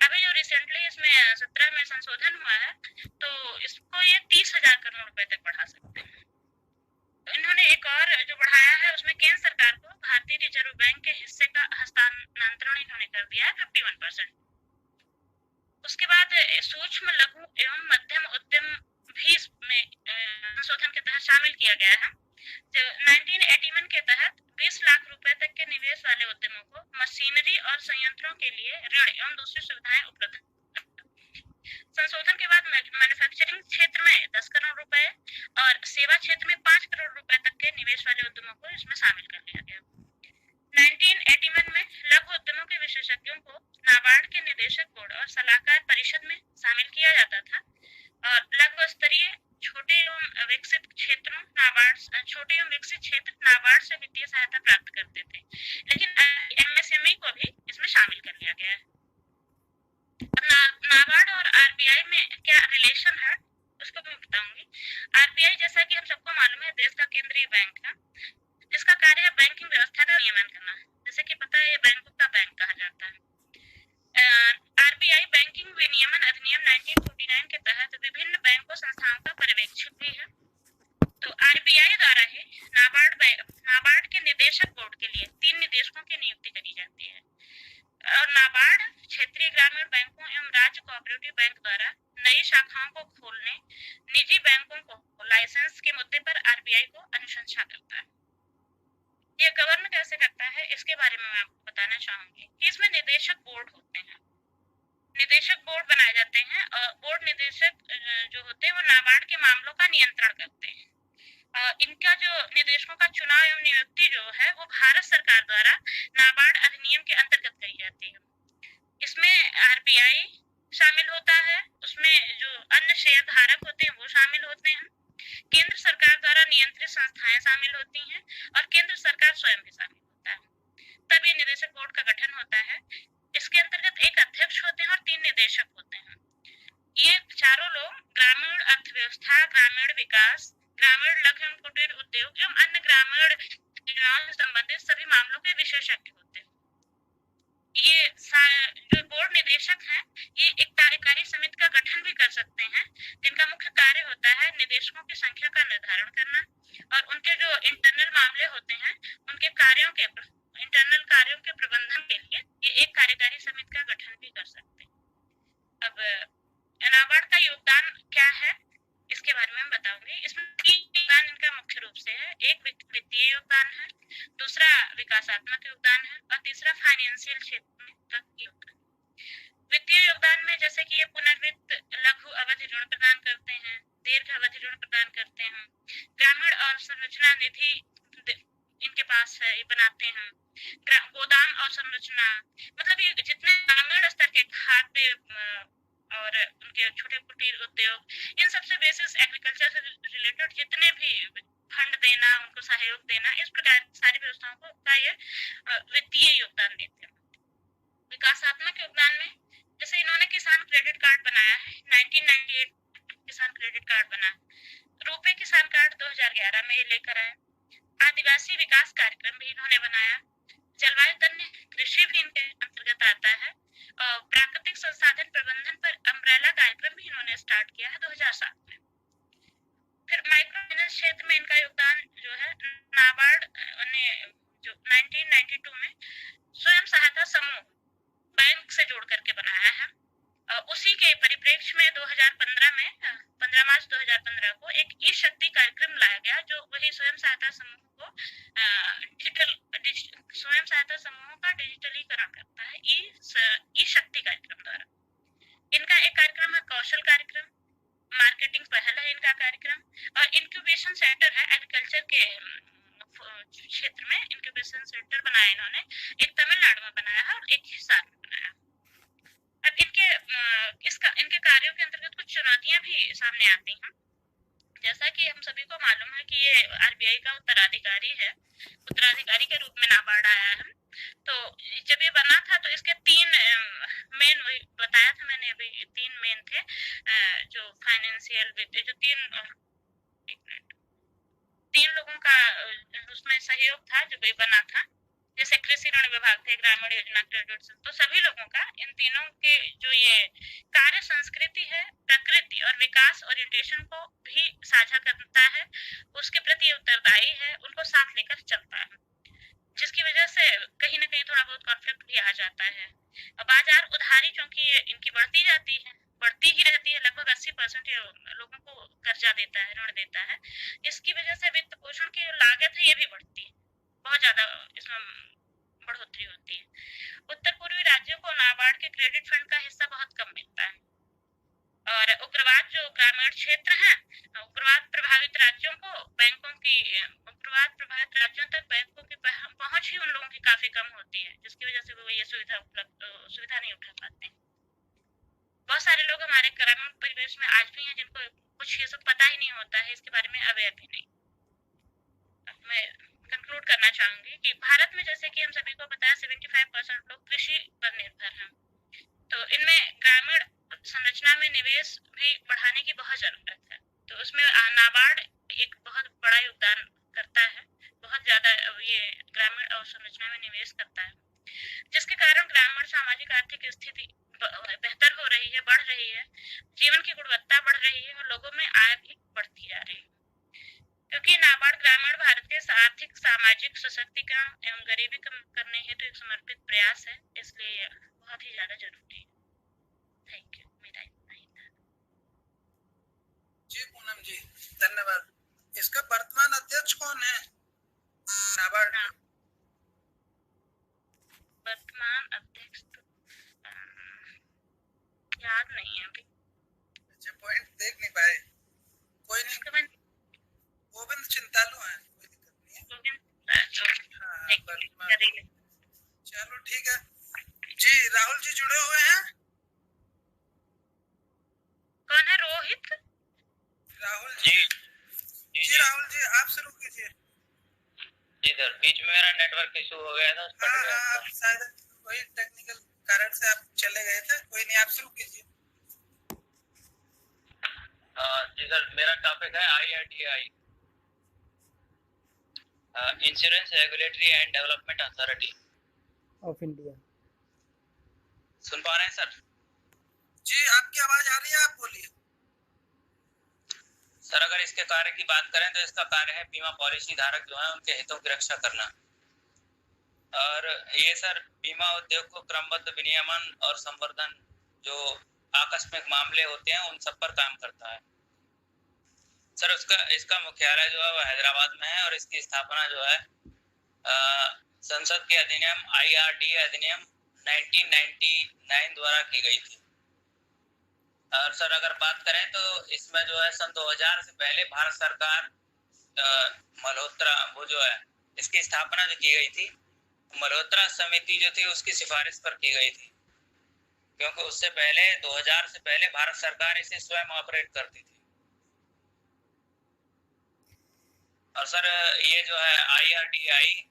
अभी जो रिसेंटली इसमें 17 में संशोधन हुआ है, तो इसको ये 30,000 करोड़ रुपए तक बढ़ा सकते हैं। तो इन्होंने एक और जो बढ़ाया है, उसमें केंद्र सरकार को भारतीय रिजर्व बैंक के हिस्से का हस्तांतरण इन्होंने कर दिया है 51%। उसके बाद सूक्ष्म, लघु एवं मध्यम उद्यम भी इसमें संशोधन के तहत शामिल किया गया है। जो 1981 के तहत 20 लाख रुपए तक के निवेश वाले उद्यमों को मशीनरी और संयंत्रों के लिए ऋण एवं दूसरी सुविधाएं उपलब्ध। संशोधन के बाद मैन्युफैक्चरिंग क्षेत्र में 10 करोड़ रुपए और सेवा क्षेत्र में 5 करोड़ रुपए तक के निवेश वाले उद्यमों को इसमें शामिल कर लिया गया। 1981 में लघु उद्यमों के विशेषज्ञों को नाबार्ड के निदेशक बोर्ड और सलाहकार परिषद में शामिल किया जाता था, और लघु स्तरीय छोटे एवं विकसित क्षेत्र नाबार्ड से वित्तीय सहायता प्राप्त करते थे। लेकिन एमएसएमई को भी इसमें शामिल कर लिया गया है। नाबार्ड और आरबीआई में क्या रिलेशन है उसको मैं बताऊंगी। आरबीआई, जैसा कि हम सबको मालूम है, देश का केंद्रीय बैंक है। इसका कार्य है बैंकिंग व्यवस्था का नियमन करना। जैसे कि पता है, ये बैंकों का बैंक कहा जाता है। आरबीआई बैंकिंग विनियमन अधिनियम 1949 के तहत विभिन्न बैंकों संस्थाओं का पर्यवेक्षक भी है। तो आरबीआई द्वारा ही नाबार्ड के निदेशक बोर्ड के लिए 3 निदेशकों की नियुक्ति करी जाती है, और नाबार्ड क्षेत्रीय ग्रामीण बैंकों एवं राज्य कोऑपरेटिव बैंक द्वारा नई शाखाओं को खोलने, निजी बैंकों को लाइसेंस के मुद्दे पर आरबीआई को अनुशंसा करता है। ये गवर्न कैसे करता है, इसके बारे में मैं आपको बताना चाहूंगी कि इसमें निदेशक बोर्ड होते हैं। निदेशक बोर्ड बनाए जाते हैं, और बोर्ड निदेशक जो होते हैं वो नाबार्ड के मामलों का नियंत्रण करते हैं। इनका जो निदेशकों का चुनाव एवं नियुक्ति जो है, वो भारत सरकार द्वारा नाबार्ड अधिनियम के अंतर्गत करी जाती है। इसमें आरबीआई शामिल होता है, उसमें जो अन्य शेयर धारक होते हैं वो शामिल होते हैं, केंद्र सरकार द्वारा नियंत्रित संस्थाएं शामिल होती हैं, और केंद्र सरकार स्वयं भी शामिल होता है। तब ये निदेशक बोर्ड का गठन होता है। इसके अंतर्गत एक अध्यक्ष होते हैं और 3 निदेशक होते हैं। ये चारों लोग ग्रामीण अर्थव्यवस्था, ग्रामीण विकास, ग्रामीण लघु एवं कुटीर उद्योग एवं अन्य ग्रामीण योजनाओं से संबंधित सभी मामलों के विशेषज्ञ होते हैं। ये जो बोर्ड निदेशक हैं, ये एक कार्यकारी समिति का गठन भी कर सकते हैं, जिनका मुख्य कार्य होता है निदेशकों की संख्या का निर्धारण करना, और उनके जो इंटरनल मामले होते हैं, उनके इंटरनल कार्यों के प्रबंधन के लिए ये एक कार्यकारी समिति का गठन भी कर सकते हैं। अब नाबार्ड का योगदान क्या है, इसके बारे में हम बताऊंगी। इसमें 3 योगदान इनका मुख्य रूप से है। एक वित्तीय योगदान है, दूसरा विकासात्मक योगदान है, और तीसरा फाइनेंशियल क्षेत्र में का योगदान। वित्तीय योगदान में जैसे कि ये पुनर्वित्त, लघु अवधि ऋण प्रदान करते हैं, दीर्घ अवधि ऋण प्रदान करते हैं, ग्रामीण और संरचना निधि इनके पास है, ये बनाते हैं, गोदाम और संरचना, मतलब ये जितने ग्रामीण स्तर के खाद्य और उनके छोटे कुटीर उद्योग, इन सबसे बेसिस एग्रीकल्चर से रिलेटेड जितने भी फंड देना, उनको सहयोग देना, इस प्रकार की सारी व्यवस्थाओं को का ये वित्तीय योगदान देते हैं। विकासात्मक योगदान में जैसे इन्होंने किसान क्रेडिट कार्ड बनाया है, 1998 किसान क्रेडिट कार्ड बना, रुपए किसान कार्ड 2011 में ये लेकर आए, आदिवासी विकास कार्यक्रम भी इन्होंने बनाया, जलवायु तन्य कृषि भी इनके अंतर्गत आता है, और प्राकृतिक संसाधन प्रबंधन पर अम्ब्रेला कार्यक्रम भी इन्होंने स्टार्ट किया है 2007 में। फिर माइक्रो फाइनेंस क्षेत्र में इनका योगदान जो है, नाबार्ड ने जो 1992 में स्वयं सहायता समूह बैंक से जोड़ करके बनाया है, उसी के परिप्रेक्ष्य में 2015 में 15 मार्च 2015 को एक ई शक्ति कार्यक्रम लाया गया, क्षेत्र में इंक्यूबेशन सेंटर बनाया इन्होंने, एक तमिलनाडु में बनाया है और एक हिसार में बनाया। अब इनके कार्यों के अंतर्गत कुछ चुनौतियां भी सामने आती हैं। जैसा कि हम सभी को मालूम है कि ये आरबीआई का उत्तराधिकारी के रूप में नाबार्ड आया है। तो जब ये बना था तो इसके तीन मेन, वही बताया था मैंने अभी, तीन मेन थे जो फाइनेंशियल, जो तीन लोगों का उसमें सहयोग था जब ये बना था। जैसे कृषि ऋण विभाग थे, ग्रामीण योजना क्रेडिट, तो सभी लोगों का, इन तीनों के जो ये कार्य संस्कृति है, प्रकृति और विकास ओरिएंटेशन को भी साझा करता है, उसके प्रति उत्तरदायी है, उनको साथ लेकर चलता है, जिसकी वजह से कहीं ना कहीं थोड़ा बहुत कॉन्फ्लिक्ट भी आ जाता है। बाजार उधारी चूंकि इनकी बढ़ती ही रहती है, लगभग 80% लोगों को कर्जा देता है, ऋण देता है। इसकी वजह से वित्त पोषण की लागत है ये भी बढ़ती है, बहुत ज्यादा इसमें बढ़ोतरी होती है। उत्तर पूर्वी राज्यों को नाबार्ड के क्रेडिट फंड का हिस्सा बहुत कम मिलता है, और उग्रवाद जो ग्रामीण क्षेत्र हैं, उग्रवाद प्रभावित राज्यों तक बैंकों की पहुंच ही उन लोगों की काफी कम होती है, जिसकी वजह से वो ये सुविधा नहीं उठा पाते। बहुत सारे लोग हमारे ग्रामीण परिवेश में आज भी हैं जिनको कुछ ये सब पता ही नहीं होता है, इसके बारे में अवेयर भी नहीं। मैं कंक्लूड करना चाहूंगी कि भारत में, जैसे कि हम सभी को पता है, 75% लोग कृषि पर निर्भर हैं। तो इनमें ग्रामीण संरचना में निवेश भी बढ़ाने की बहुत जरूरत है। तो उसमें नाबार्ड एक बहुत बड़ा योगदान करता है, बहुत ज्यादा ये ग्रामीण अवसंरचना में निवेश करता है, जिसके कारण ग्रामीण सामाजिक आर्थिक स्थिति बेहतर हो रही है, बढ़ रही है, जीवन की गुणवत्ता बढ़ रही है और लोगों में आय भी बढ़ती जा रही है। क्योंकि नाबार्ड ग्रामीण भारत के आर्थिक सामाजिक सशक्तिकरण एवं गरीबी कम करने हेतु एक समर्पित प्रयास है, इसलिए बहुत ही ज्यादा जरूरी है। Thank you. मेरा इतना ही था। जी पूनम जी, धन्यवाद। इसका वर्तमान अध्यक्ष कौन है नाबार्ड? वर्तमान अध्यक्ष तो याद नहीं है अभी। अच्छा, पॉइंट देख नहीं पाए? कोई नहीं, गोविंद चिंतालू है, कोई दिक्कत नहीं है। चलो ठीक है जी। राहुल जी जुड़े हुए हैं? कौन है? रोहित? राहुल जी? जी राहुल जी, आप शुरू कीजिए। इधर बीच में मेरा नेटवर्क इशू हो गया था, हाँ, शायद वही टेक्निकल कारण से आप चले गए थे। कोई नहीं, आप शुरू कीजिए। जी सर, मेरा टॉपिक है IRDAI, insurance regulatory and development authority of India. सुन पा रहे हैं सर? जी, आपकी आवाज आ रही है, आप बोलिए। सर, अगर इसके कार्य की बात करें तो इसका कार्य है बीमा पॉलिसी धारक जो है उनके हितों की रक्षा करना, और ये सर बीमा उद्योग को क्रमबद्ध विनियमन और संवर्धन, जो आकस्मिक मामले होते हैं उन सब पर काम करता है। सर इसका मुख्यालय जो है वो हैदराबाद में है, और इसकी स्थापना जो है संसद के अधिनियम IRDA अधिनियम 1999 द्वारा की गई थी। और सर अगर बात करें तो इसमें जो है सन 2000 से पहले भारत सरकार मल्होत्रा, वो जो है इसकी स्थापना जो की गई थी, मल्होत्रा समिति जो थी उसकी सिफारिश पर की गई थी, क्योंकि उससे पहले 2000 से पहले भारत सरकार इसे स्वयं ऑपरेट करती थी। और सर ये जो है IRDAI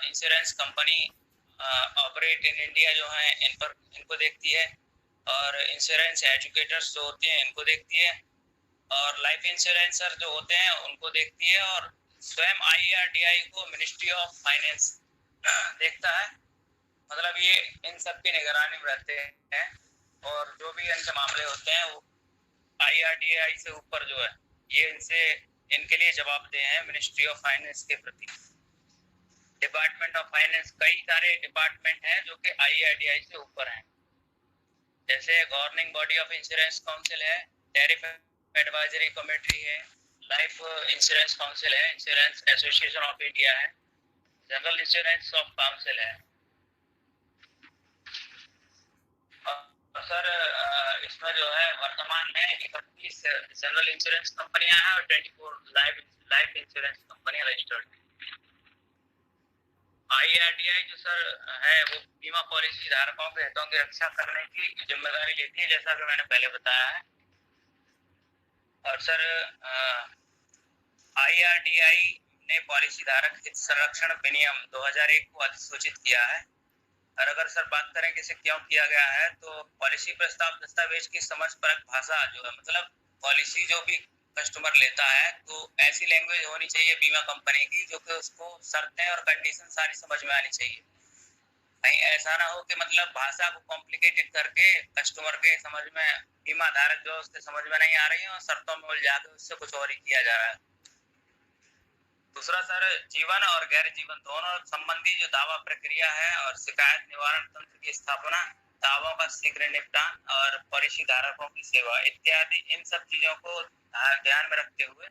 insurance company operate in India जो है इनको देखती है, और इंश्योरेंस एजुकेटर्स जो होते हैं इनको देखती है, और लाइफ इंश्योरेंसर जो होते हैं उनको देखती है, और स्वयं IRDAI को मिनिस्ट्री ऑफ फाइनेंस देखता है। मतलब ये इन सब की निगरानी में रहते हैं, और जो भी इनके मामले होते हैं वो IRDAI से ऊपर जो है ये इनके लिए जवाबदेह है मिनिस्ट्री ऑफ फाइनेंस के प्रति। डिपार्टमेंट ऑफ फाइनेंस, कई सारे डिपार्टमेंट हैं जो कि IRDAI से ऊपर हैं, जैसे governing body of insurance council है, टैरिफ एडवाइजरी कमेटी है, लाइफ इंश्योरेंस काउंसिल है, इंश्योरेंस एसोसिएशन ऑफ इंडिया है, जनरल इंश्योरेंस ऑफ काउंसिल है। और सर इसमें जो है वर्तमान में 31 जनरल इंश्योरेंस कंपनियां हैं और 24 लाइफ इंश्योरेंस कंपनियां रजिस्टर्ड हैं। IRDAI जो सर है वो बीमा पॉलिसी धारकों के हितों की रक्षा करने की जिम्मेदारी लेती है, जैसा कि मैंने पहले बताया है। और सर IRDAI ने पॉलिसी धारक हित संरक्षण विनियम 2001 को अधिसूचित किया है। और अगर सर बात करें कि इसे क्यों किया गया है, तो पॉलिसी प्रस्ताव दस्तावेज की समझ परक भाषा जो है, मतलब पॉलिसी जो भी कस्टमर लेता है तो ऐसी लैंग्वेज होनी चाहिए बीमा कंपनी की जो कि उसको शर्तें और कंडीशन सारी समझ में आनी चाहिए। कहीं ऐसा ना हो कि मतलब भाषा को कॉम्प्लिकेटेड करके कस्टमर के समझ में, बीमा धारक जो उसके समझ में नहीं आ रही है और शर्तों में उलझा के उससे कुछ और ही किया जा रहा है। दूसरा सर, जीवन और गैर जीवन दोनों संबंधी जो दावा प्रक्रिया है और शिकायत निवारण तंत्र की स्थापना, दावों का शीघ्र निपटान और पॉलिसी धारकों की सेवा इत्यादि, इन सब चीजों को ध्यान में रखते हुए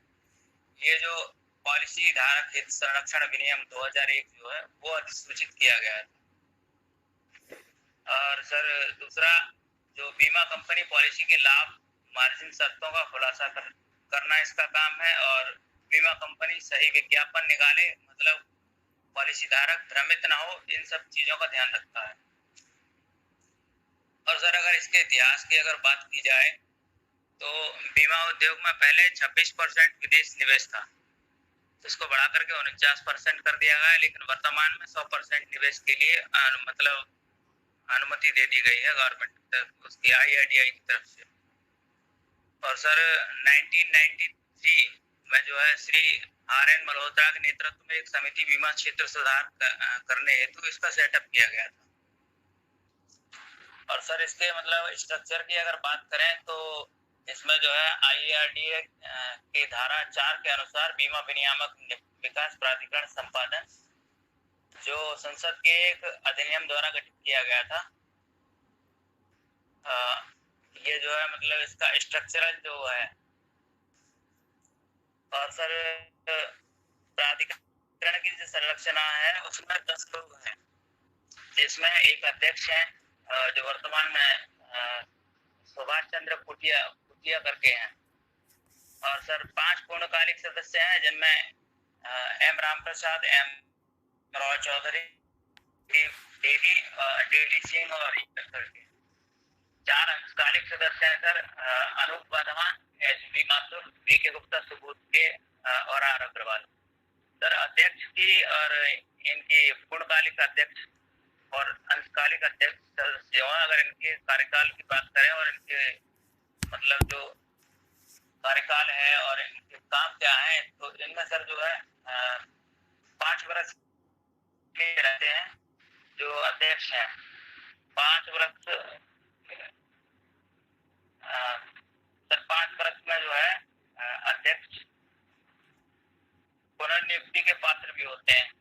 ये जो पॉलिसी धारक हित संरक्षण विनियम 2001 जो है वो अधिसूचित किया गया है। और सर दूसरा, जो बीमा कंपनी पॉलिसी के लाभ, मार्जिन, शर्तों का खुलासा करना इसका काम है। और बीमा कंपनी सही विज्ञापन निकाले, मतलब पॉलिसी धारक भ्रमित ना हो, इन सब चीजों का ध्यान रखता है। और सर अगर इसके इतिहास की अगर बात की जाए तो बीमा उद्योग में पहले 26% विदेश निवेश था, तो इसको बढ़ा करके 49% कर दिया गया है। लेकिन वर्तमान में 100% निवेश के लिए मतलब अनुमति दे दी गई है गवर्नमेंट उसकी IRDAI की तरफ से। और सर 1993 में जो है श्री RN मल्होत्रा के नेतृत्व में एक समिति बीमा क्षेत्र सुधार करने हेतु इसका सेटअप किया गया था। और सर इसके मतलब स्ट्रक्चर की अगर बात करें तो इसमें जो है IRDAI की धारा 4 के अनुसार बीमा विनियामक विकास प्राधिकरण संपादन जो संसद के एक अधिनियम द्वारा गठित किया गया था, ये जो है मतलब इसका स्ट्रक्चरल जो है। और सर प्राधिकरण की जो संरचना है उसमें 10 लोग हैं, जिसमें एक अध्यक्ष है जो वर्तमान में सुभाष चंद्र कुटिया करके हैं। और सर 5 पूर्णकालिक सदस्य हैं, जिनमें M Ram Prasad, M Roy Chaudhary, DD Singh और करके 4 अंशकालिक सदस्य हैं sir, Anup Vardhaman, SB Mathur, VK Gupta, Subodh K और R अग्रवाल। सर अध्यक्ष की और इनकी पूर्णकालिक अध्यक्ष और अंशकालिक अध्यक्ष सदस्य, अगर इनके कार्यकाल की बात करें और इनके मतलब जो कार्यकाल है और इनके काम क्या है, तो इनमें सर जो है 5 वर्ष के रहते हैं जो अध्यक्ष हैं। 5 वर्ष सर 5 वर्ष में जो है अध्यक्ष पुनर्नियुक्ति के पात्र भी होते हैं।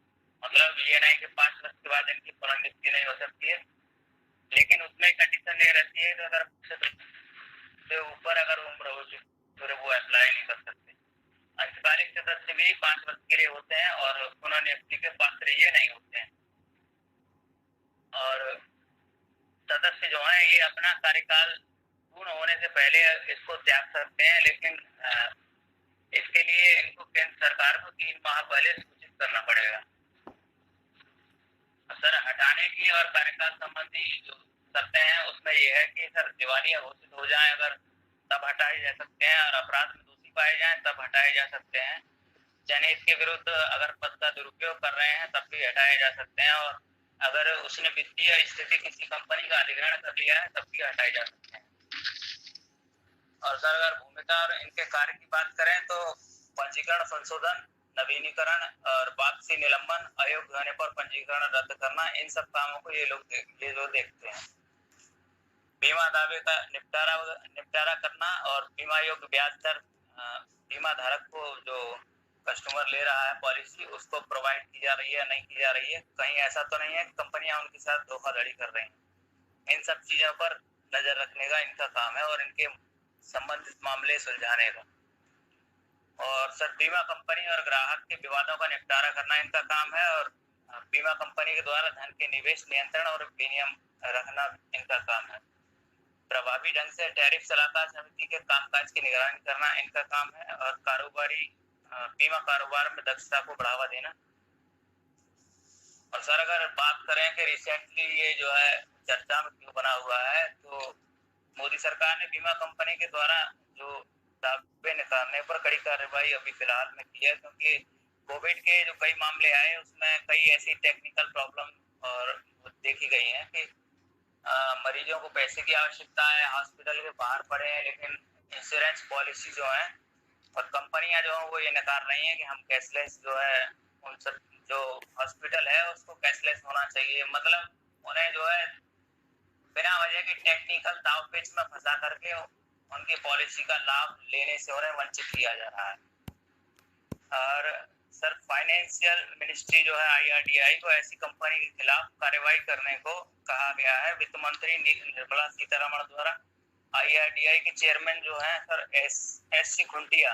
मतलब ये नहीं कि 5 वर्ष के बाद इनकी पुनर्नियुक्ति नहीं हो सकती है, लेकिन उसमें कंडीशन ये रहती है कि अगर से ऊपर अगर उम्र हो चुकी तो वो अप्लाई नहीं कर सकते। अंशकालिक सदस्य भी 5 वर्ष के लिए होते हैं और पुनर्नियुक्ति के पात्र ये नहीं होते हैं। और सदस्य जो है ये अपना कार्यकाल पूर्ण होने से पहले इसको त्याग सकते हैं, लेकिन इसके लिए इनको केंद्र सरकार को 3 माह पहले सूचित करना पड़ेगा। सर हटाने की और कार्यकाल संबंधी जो शर्तें हैं उसमें यह है कि सर दिवालिया घोषित हो जाए अगर तब हटाए जा सकते हैं, और अपराध में दोषी पाए जाएं तब हटाए जा सकते हैं। जनहित के विरुद्ध अगर पद का दुरुपयोग कर रहे हैं तब भी हटाए जा सकते हैं, और अगर उसने वित्तीय स्थिति किसी कंपनी का अधिग्रहण कर लिया है तब भी हटाए जा सकते हैं। और सर अगर भूमिका और इनके कार्य की बात करें तो पंजीकरण संशोधन, नवीनीकरण और वापसी, निलंबन, अयोग्य होने पर पंजीकरण रद्द करना, इन सब कामों को ये लोग देखते हैं। बीमा दावे का निपटारा करना और बीमा योग्य ब्याज दर बीमा धारक को जो कस्टमर ले रहा है पॉलिसी उसको प्रोवाइड की जा रही है नहीं की जा रही है। कहीं ऐसा तो नहीं है कि कंपनियां उनके साथ धोखाधड़ी कर रही हैं। इन सब चीजों पर नजर रखने का इनका काम है और इनके संबंधित मामले सुलझाने का। और सर बीमा कंपनी और ग्राहक के विवादों का निपटारा करना इनका काम है, और बीमा कंपनी के द्वारा धन के निवेश नियंत्रण और विनियम रखना इनका काम है। प्रभावी ढंग से टैरिफ सलाहकार समिति के कामकाज की निगरानी करना इनका काम है, और कारोबारी बीमा कारोबार में दक्षता को बढ़ावा देना। और सर अगर बात करें कि रिसेंटली ये जो है चर्चा में क्यों बना हुआ है, तो मोदी सरकार ने बीमा कंपनी के द्वारा जो दावे निकालने पर कड़ी कार्रवाई अभी फिलहाल में की है, क्योंकि कोविड के जो कई मामले आए उसमें कई ऐसी टेक्निकल प्रॉब्लम और देखी गई हैं कि मरीजों को पैसे की आवश्यकता है, हॉस्पिटल के बाहर पड़े हैं, लेकिन इंश्योरेंस पॉलिसी जो है और कंपनियां जो है वो ये नकार रही हैं कि हम कैशलेस जो है उन सब जो हॉस्पिटल है उसको कैशलेस होना चाहिए। मतलब उन्हें जो है बिना वजह के टेक्निकल दाव पेच में फंसा करके उनकी पॉलिसी का लाभ लेने से उन्हें वंचित किया जा रहा है। और सर फाइनेंशियल मिनिस्ट्री जो है IRDAI को ऐसी कंपनी के खिलाफ कार्रवाई करने को कहा गया है। वित्त मंत्री निर्मला सीतारमण द्वारा IRDAI के चेयरमैन जो है सर SC खुंटिया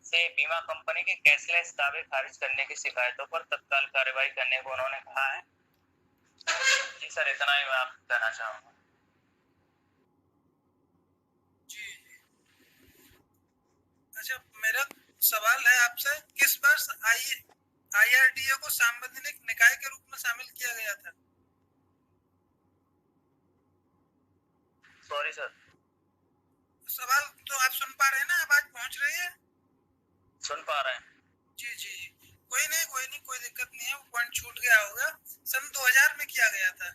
से बीमा कंपनी के कैशलेस दावे खारिज करने की शिकायतों पर तत्काल कार्रवाई करने को उन्होंने कहा है। जी सर, इतना ही मैं आपको कहना चाहूँगा। जी अच्छा, मेरा सवाल है आपसे, किस वर्ष IRDA को सांवैधानिक निकाय के रूप में शामिल किया गया था? सॉरी सर, सवाल तो आप सुन पा रहे हैं ना? आवाज पहुंच रही है? सुन पा रहे हैं। जी जी जी, कोई नहीं, कोई दिक्कत नहीं है, वो पॉइंट छूट गया होगा। सन 2000 में किया गया था।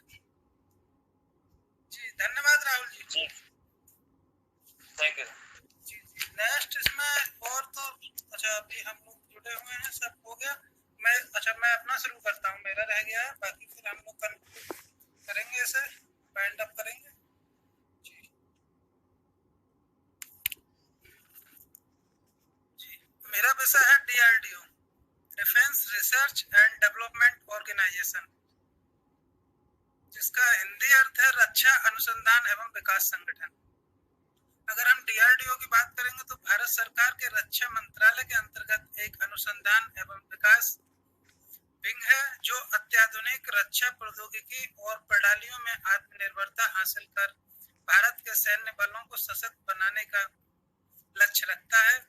जी धन्यवाद राहुल जी। जी थैंक यू। जी जी, नेक्स्ट इसमें और तो अच्छा अभी हम लोग जुड़े हुए हैं, सब हो गया। मैं अपना शुरू करता हूँ, मेरा रह गया है, बाकी फिर हम लोग कंक्लूड करेंगे, इसे वाइंड अप करेंगे। मेरा विषय है DRDO, defence research and development organisation, जिसका हिंदी अर्थ है रक्षा अनुसंधान एवं विकास संगठन। अगर हम DRDO की बात करेंगे तो भारत सरकार के रक्षा मंत्रालय के अंतर्गत एक अनुसंधान एवं विकास विंग है, जो अत्याधुनिक रक्षा प्रौद्योगिकी और प्रणालियों में आत्मनिर्भरता हासिल कर भारत के सैन्य बलों को सशक्त बनाने का लक्ष्य रखता है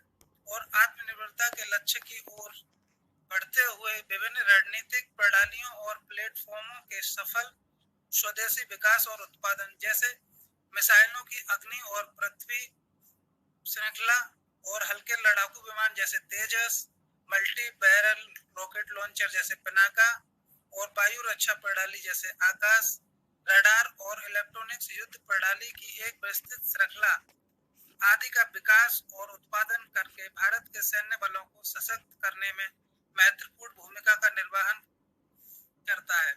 और आत्मनिर्भरता के लक्ष्य की ओर बढ़ते हुए विभिन्न रणनीतिक प्रणालियों और प्लेटफॉर्मों के सफल स्वदेशी विकास और उत्पादन, जैसे मिसाइलों की अग्नि और पृथ्वी श्रृंखला और हल्के लड़ाकू विमान जैसे तेजस, मल्टी बैरल रॉकेट लॉन्चर जैसे पिनाका और वायु रक्षा प्रणाली जैसे आकाश, रडार और इलेक्ट्रॉनिक्स युद्ध प्रणाली की एक विस्तृत श्रृंखला आदि का विकास और उत्पादन करके भारत के सैन्य बलों को सशक्त करने में महत्वपूर्ण भूमिका का निर्वहन करता है।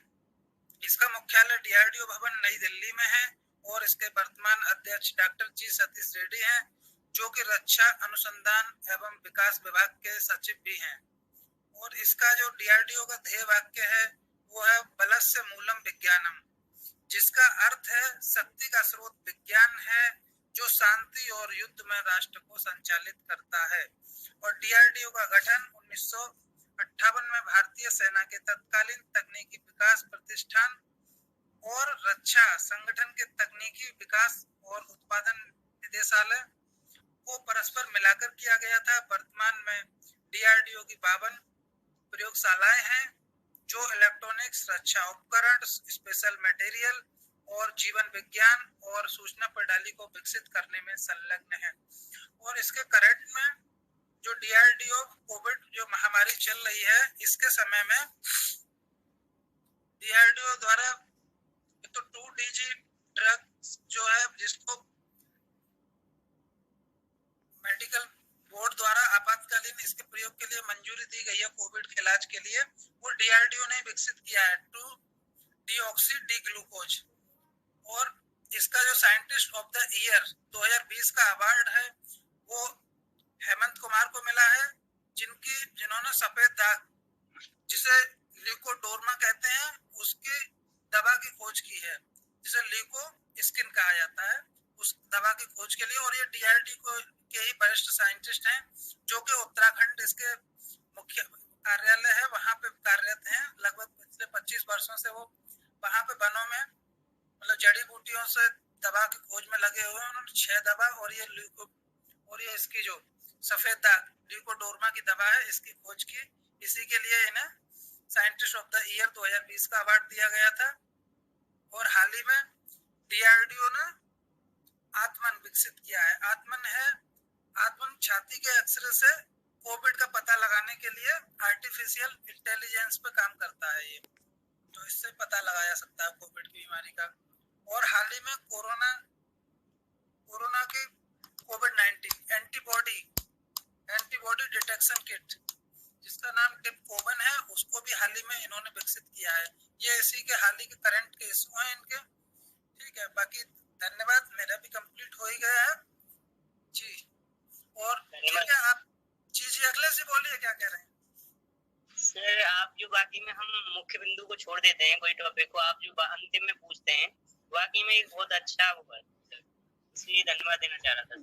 इसका मुख्यालय DRDO भवन नई दिल्ली में है और इसके वर्तमान अध्यक्ष डॉक्टर G सतीश रेड्डी हैं, जो कि रक्षा अनुसंधान एवं विकास विभाग के सचिव भी हैं। और इसका जो DRDO का ध्येय वाक्य है वो है बलस्य मूलम विज्ञानम, जिसका अर्थ है शक्ति का स्रोत विज्ञान है, जो शांति और युद्ध में राष्ट्र को संचालित करता है। और DRDO का गठन 1958 में भारतीय सेना के तत्कालीन तकनीकी विकास प्रतिष्ठान और रक्षा संगठन के तकनीकी विकास और उत्पादन निदेशालय को परस्पर मिलाकर किया गया था। वर्तमान में DRDO की 52 प्रयोगशालाएं हैं, जो इलेक्ट्रॉनिक्स, रक्षा उपकरण, स्पेशल मटेरियल और जीवन विज्ञान और सूचना प्रणाली को विकसित करने में संलग्न है। और इसके करंट में जो DRDO कोविड जो महामारी चल रही है, इसके समय में DRDO द्वारा तो 2DG ड्रग जो है, जिसको मेडिकल बोर्ड द्वारा आपातकालीन इसके प्रयोग के लिए मंजूरी दी गई है कोविड के इलाज के लिए, वो DRDO ने विकसित किया है 2-डीऑक्सी डी ग्लूकोज। और इसका जो साइंटिस्ट ऑफ द ईयर 2020 का अवार्ड है वो हेमंत कुमार को मिला है, जिन्होंने सफेद दाग, जिसे ल्यूकोडोर्मा कहते हैं, उसकी दवा की खोज की है, जिसे ल्यूको स्किन कहा जाता है, उस दवा की खोज के लिए। और ये DRDO के ही वरिष्ठ साइंटिस्ट हैं, जो कि उत्तराखंड इसके मुख्य कार्यालय है, वहां पे कार्यरत हैं। लगभग पिछले 25 वर्षों से वो वहां पे वनों में मतलब जड़ी बूटियों से दवा की खोज में लगे हुए हैं। उन्होंने 6 दवा और ये इसकी जो सफेद दाग ल्यूकोडोर्मा की दवा है, इसकी खोज की। इसी के लिए इन्हें साइंटिस्ट ऑफ द ईयर 2020 का अवार्ड दिया गया था। और हाल ही में DRDO ने आत्मन विकसित किया है। आत्मन छाती के एक्सरे से कोविड का पता लगाने के लिए आर्टिफिशियल इंटेलिजेंस पे काम करता है ये, तो इससे पता लगाया जा सकता है कोविड की बीमारी का। और हाल ही में कोरोना की कोविड-19 एंटीबॉडी डिटेक्शन किट, जिसका नाम टिपकोवन है, उसको भी हाल ही में इन्होंने विकसित किया है। ये इसी के हाल ही के करंट के इशू हैं इनके। ठीक है, बाकी धन्यवाद, मेरा भी कंप्लीट हो ही गया है जी। और ठीक है, आप जी अगले से बोलिए, क्या कह रहे हैं सर? आप जो बाकी में हम मुख्य बिंदु को छोड़ देते हैं, कोई टॉपिक को आप जो अंतिम में पूछते हैं, वाकई में एक बहुत अच्छा हुआ, इसलिए धन्यवाद देना चाह रहा था।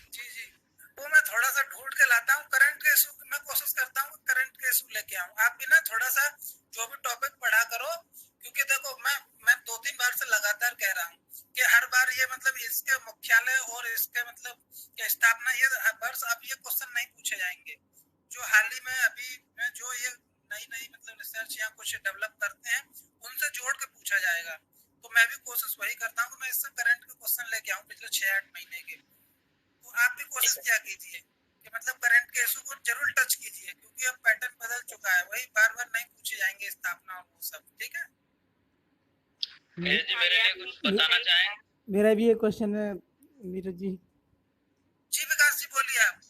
जी वो मैं थोड़ा सा ढूंढ के लाता हूँ करंट के इशू, मैं कोशिश करता हूँ करंट के इशू लेके आऊँ। आप भी ना थोड़ा सा जो भी टॉपिक पढ़ा करो, क्योंकि देखो मैं 2-3 बार से लगातार कह रहा हूँ कि हर बार ये मतलब इसके मुख्यालय और इसके मतलब क्या स्थापना, ये वर्ष अब ये क्वेश्चन नहीं पूछे जाएंगे। जो हाल ही में अभी जो ये नई मतलब रिसर्च या कुछ डेवलप करते हैं, उनसे जोड़ के पूछा जाएगा। तो मैं भी कोशिश वही करता हूँ, मैं इससे करंट के क्वेश्चन लेके आऊँ पिछले 6-8 महीने के। तो आप भी कोशिश किया कीजिए कि मतलब करंट के इशू को जरूर टच कीजिए, क्योंकि अब पैटर्न बदल चुका है, वही बार नहीं पूछे जाएंगे स्थापना और वो सब। ठीक है जी, मेरे लिए कुछ बताना चाहें? मेरा भी एक क्वेश्चन है नीरज जी। जी विकास जी बोलिए आप।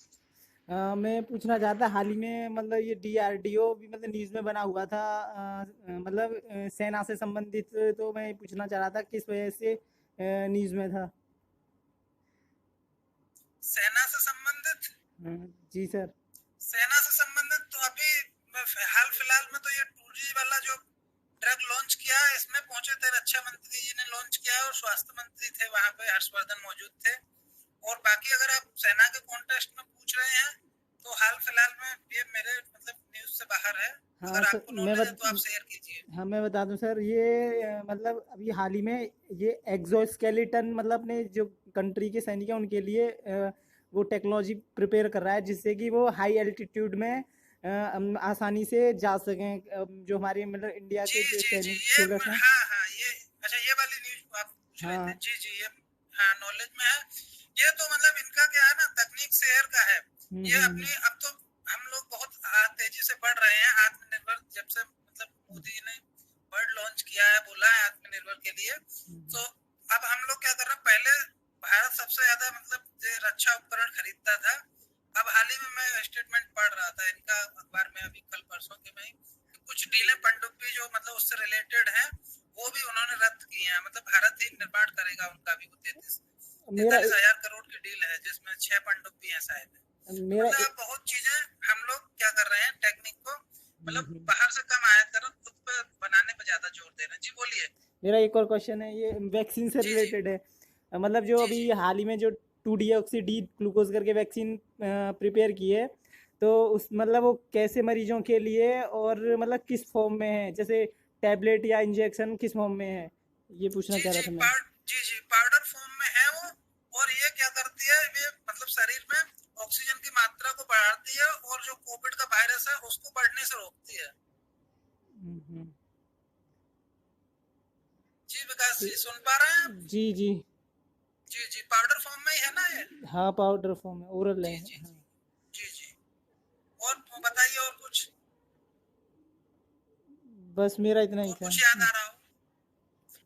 मैं पूछना चाहता, हाल ही में मतलब ये DRDO भी मतलब न्यूज़ में बना हुआ था, मतलब सेना से संबंधित, तो मैं पूछना चाह रहा था किस वजह से न्यूज़ में था? सेना से संबंधित? जी सर। सेना से संबंधित तो अभी हाल फिलहाल में तो ये 2G वाला जो ड्रग लॉन्च किया है, इसमें पहुंचे थे रक्षा मंत्री जी ने लॉन्च किया है, और स्वास्थ्य मंत्री थे वहां पे, हर्षवर्धन मौजूद थे। और बाकी अगर आप सेना के कॉन्टेक्स्ट में पूछ रहे हैं, तो हाल फिलहाल में ये मेरे मतलब न्यूज से बाहर है। हाँ अगर सर, आपको नॉलेज है तो आप शेयर कीजिए। हाँ मैं बता दूं सर, ये मतलब अभी हाल ही में ये एक्सोस्केलेटन मतलब अपने जो कंट्री के सैनिक हैं उनके लिए वो टेक्नोलॉजी प्रिपेयर कर रहा है, जिससे कि वो हाई एल्टीट्यूड में आसानी से जा सकें, जो हमारे मतलब इंडिया के जो सैनिक सोल्जर्स हैं। हाँ ये अच्छा, ये वाली न्यूज आप पूछ रहे थे। जी ये हाँ नॉलेज में है। ये तो मतलब इनका क्या है ना, तकनीक शेयर का है ये अपनी। अब तो हम लोग बहुत तेजी से बढ़ रहे हैं आत्मनिर्भर, जब से मतलब मोदी ने वर्ड लॉन्च किया है, बोला है आत्मनिर्भर के लिए। तो अब हम लोग क्या कर रहे हैं, पहले भारत सबसे ज्यादा मतलब रक्षा उपकरण खरीदता था। अब हाल ही में मैं स्टेटमेंट पढ़ रहा था इनका अखबार में, अभी कल परसों के में, कुछ डीलें पनडुब्बी जो मतलब उससे रिलेटेड है, वो भी उन्होंने रद्द की है। मतलब भारत ही निर्माण करेगा उनका भी। 43,000 करोड़ की डील है, जिसमें 6 पनडुब्बी है शायद। मतलब बहुत चीजें हम लोग क्या कर रहे हैं, टेक्निक को मतलब बाहर से कम आयात कर, खुद पे बनाने पे ज्यादा जोर दे रहे हैं। जी बोलिए। मेरा एक और क्वेश्चन है, ये वैक्सीन से रिलेटेड है। मतलब जो अभी हाल ही में जो 2-deoxy-D ग्लूकोज करके वैक्सीन प्रिपेयर की है, तो उस मतलब वो कैसे मरीजों के लिए और मतलब किस फॉर्म में है, जैसे टैबलेट या इंजेक्शन किस फॉर्म में है, ये पूछना चाह रहा था मैं। जी पाउडर फॉर्म में है वो। और ये क्या करती है, ये मतलब शरीर में ऑक्सीजन की मात्रा को बढ़ाती है, और जो कोविड का वायरस है उसको बढ़ने से रोकती है। जी विकास जी सुन पा रहे हैं? जी पाउडर फॉर्म में ही है ना ये? हाँ पाउडर फॉर्म में, ओरल है। जी और बताइए और कुछ? बस मेरा इतना ही था। कुछ याद आ रहा हो?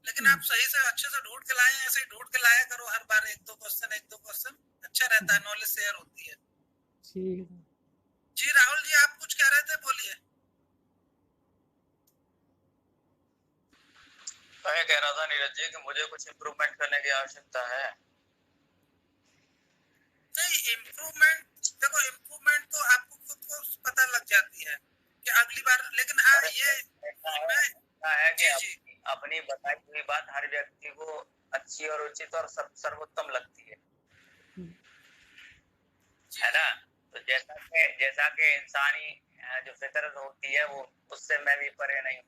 लेकिन आप सही से अच्छे से ढूंढ के लाए, ऐसे ही ढूंढ के लाया करो हर बार, एक दो क्वेश्चन अच्छा रहता है, नॉलेज शेयर होती है। ठीक है जी राहुल जी, आप कुछ कह रहे थे, बोलिए। मैं कह रहा था नीरज जी कि मुझे कुछ इम्प्रूवमेंट करने की आवश्यकता है। नहीं इम्प्रूवमेंट, देखो इम्प्रूवमेंट तो आपको खुद को पता लग जाती है कि अगली बार। लेकिन हाँ ये है कि अपनी बताई हुई बात हर व्यक्ति को अच्छी और उचित और सर्वोत्तम लगती है ना। तो जैसा कि इंसानी जो फितरत होती है, वो उससे मैं भी परे नहीं हूँ।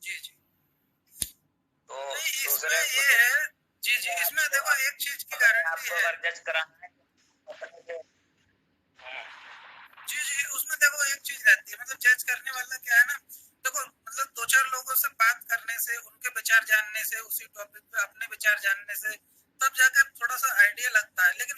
जी तो दूसरे ये है जी इसमें देखो एक चीज की गारंटी है, अगर जज कराना है जी उसमें देखो एक चीज रहती है, मतलब जज करने वाला क्या है ना, चार लोगों से बात करने से, उनके विचार जानने से, उसी टॉपिक पे अपने विचार जानने से तब जाकर थोड़ा सा आइडिया लगता है। लेकिन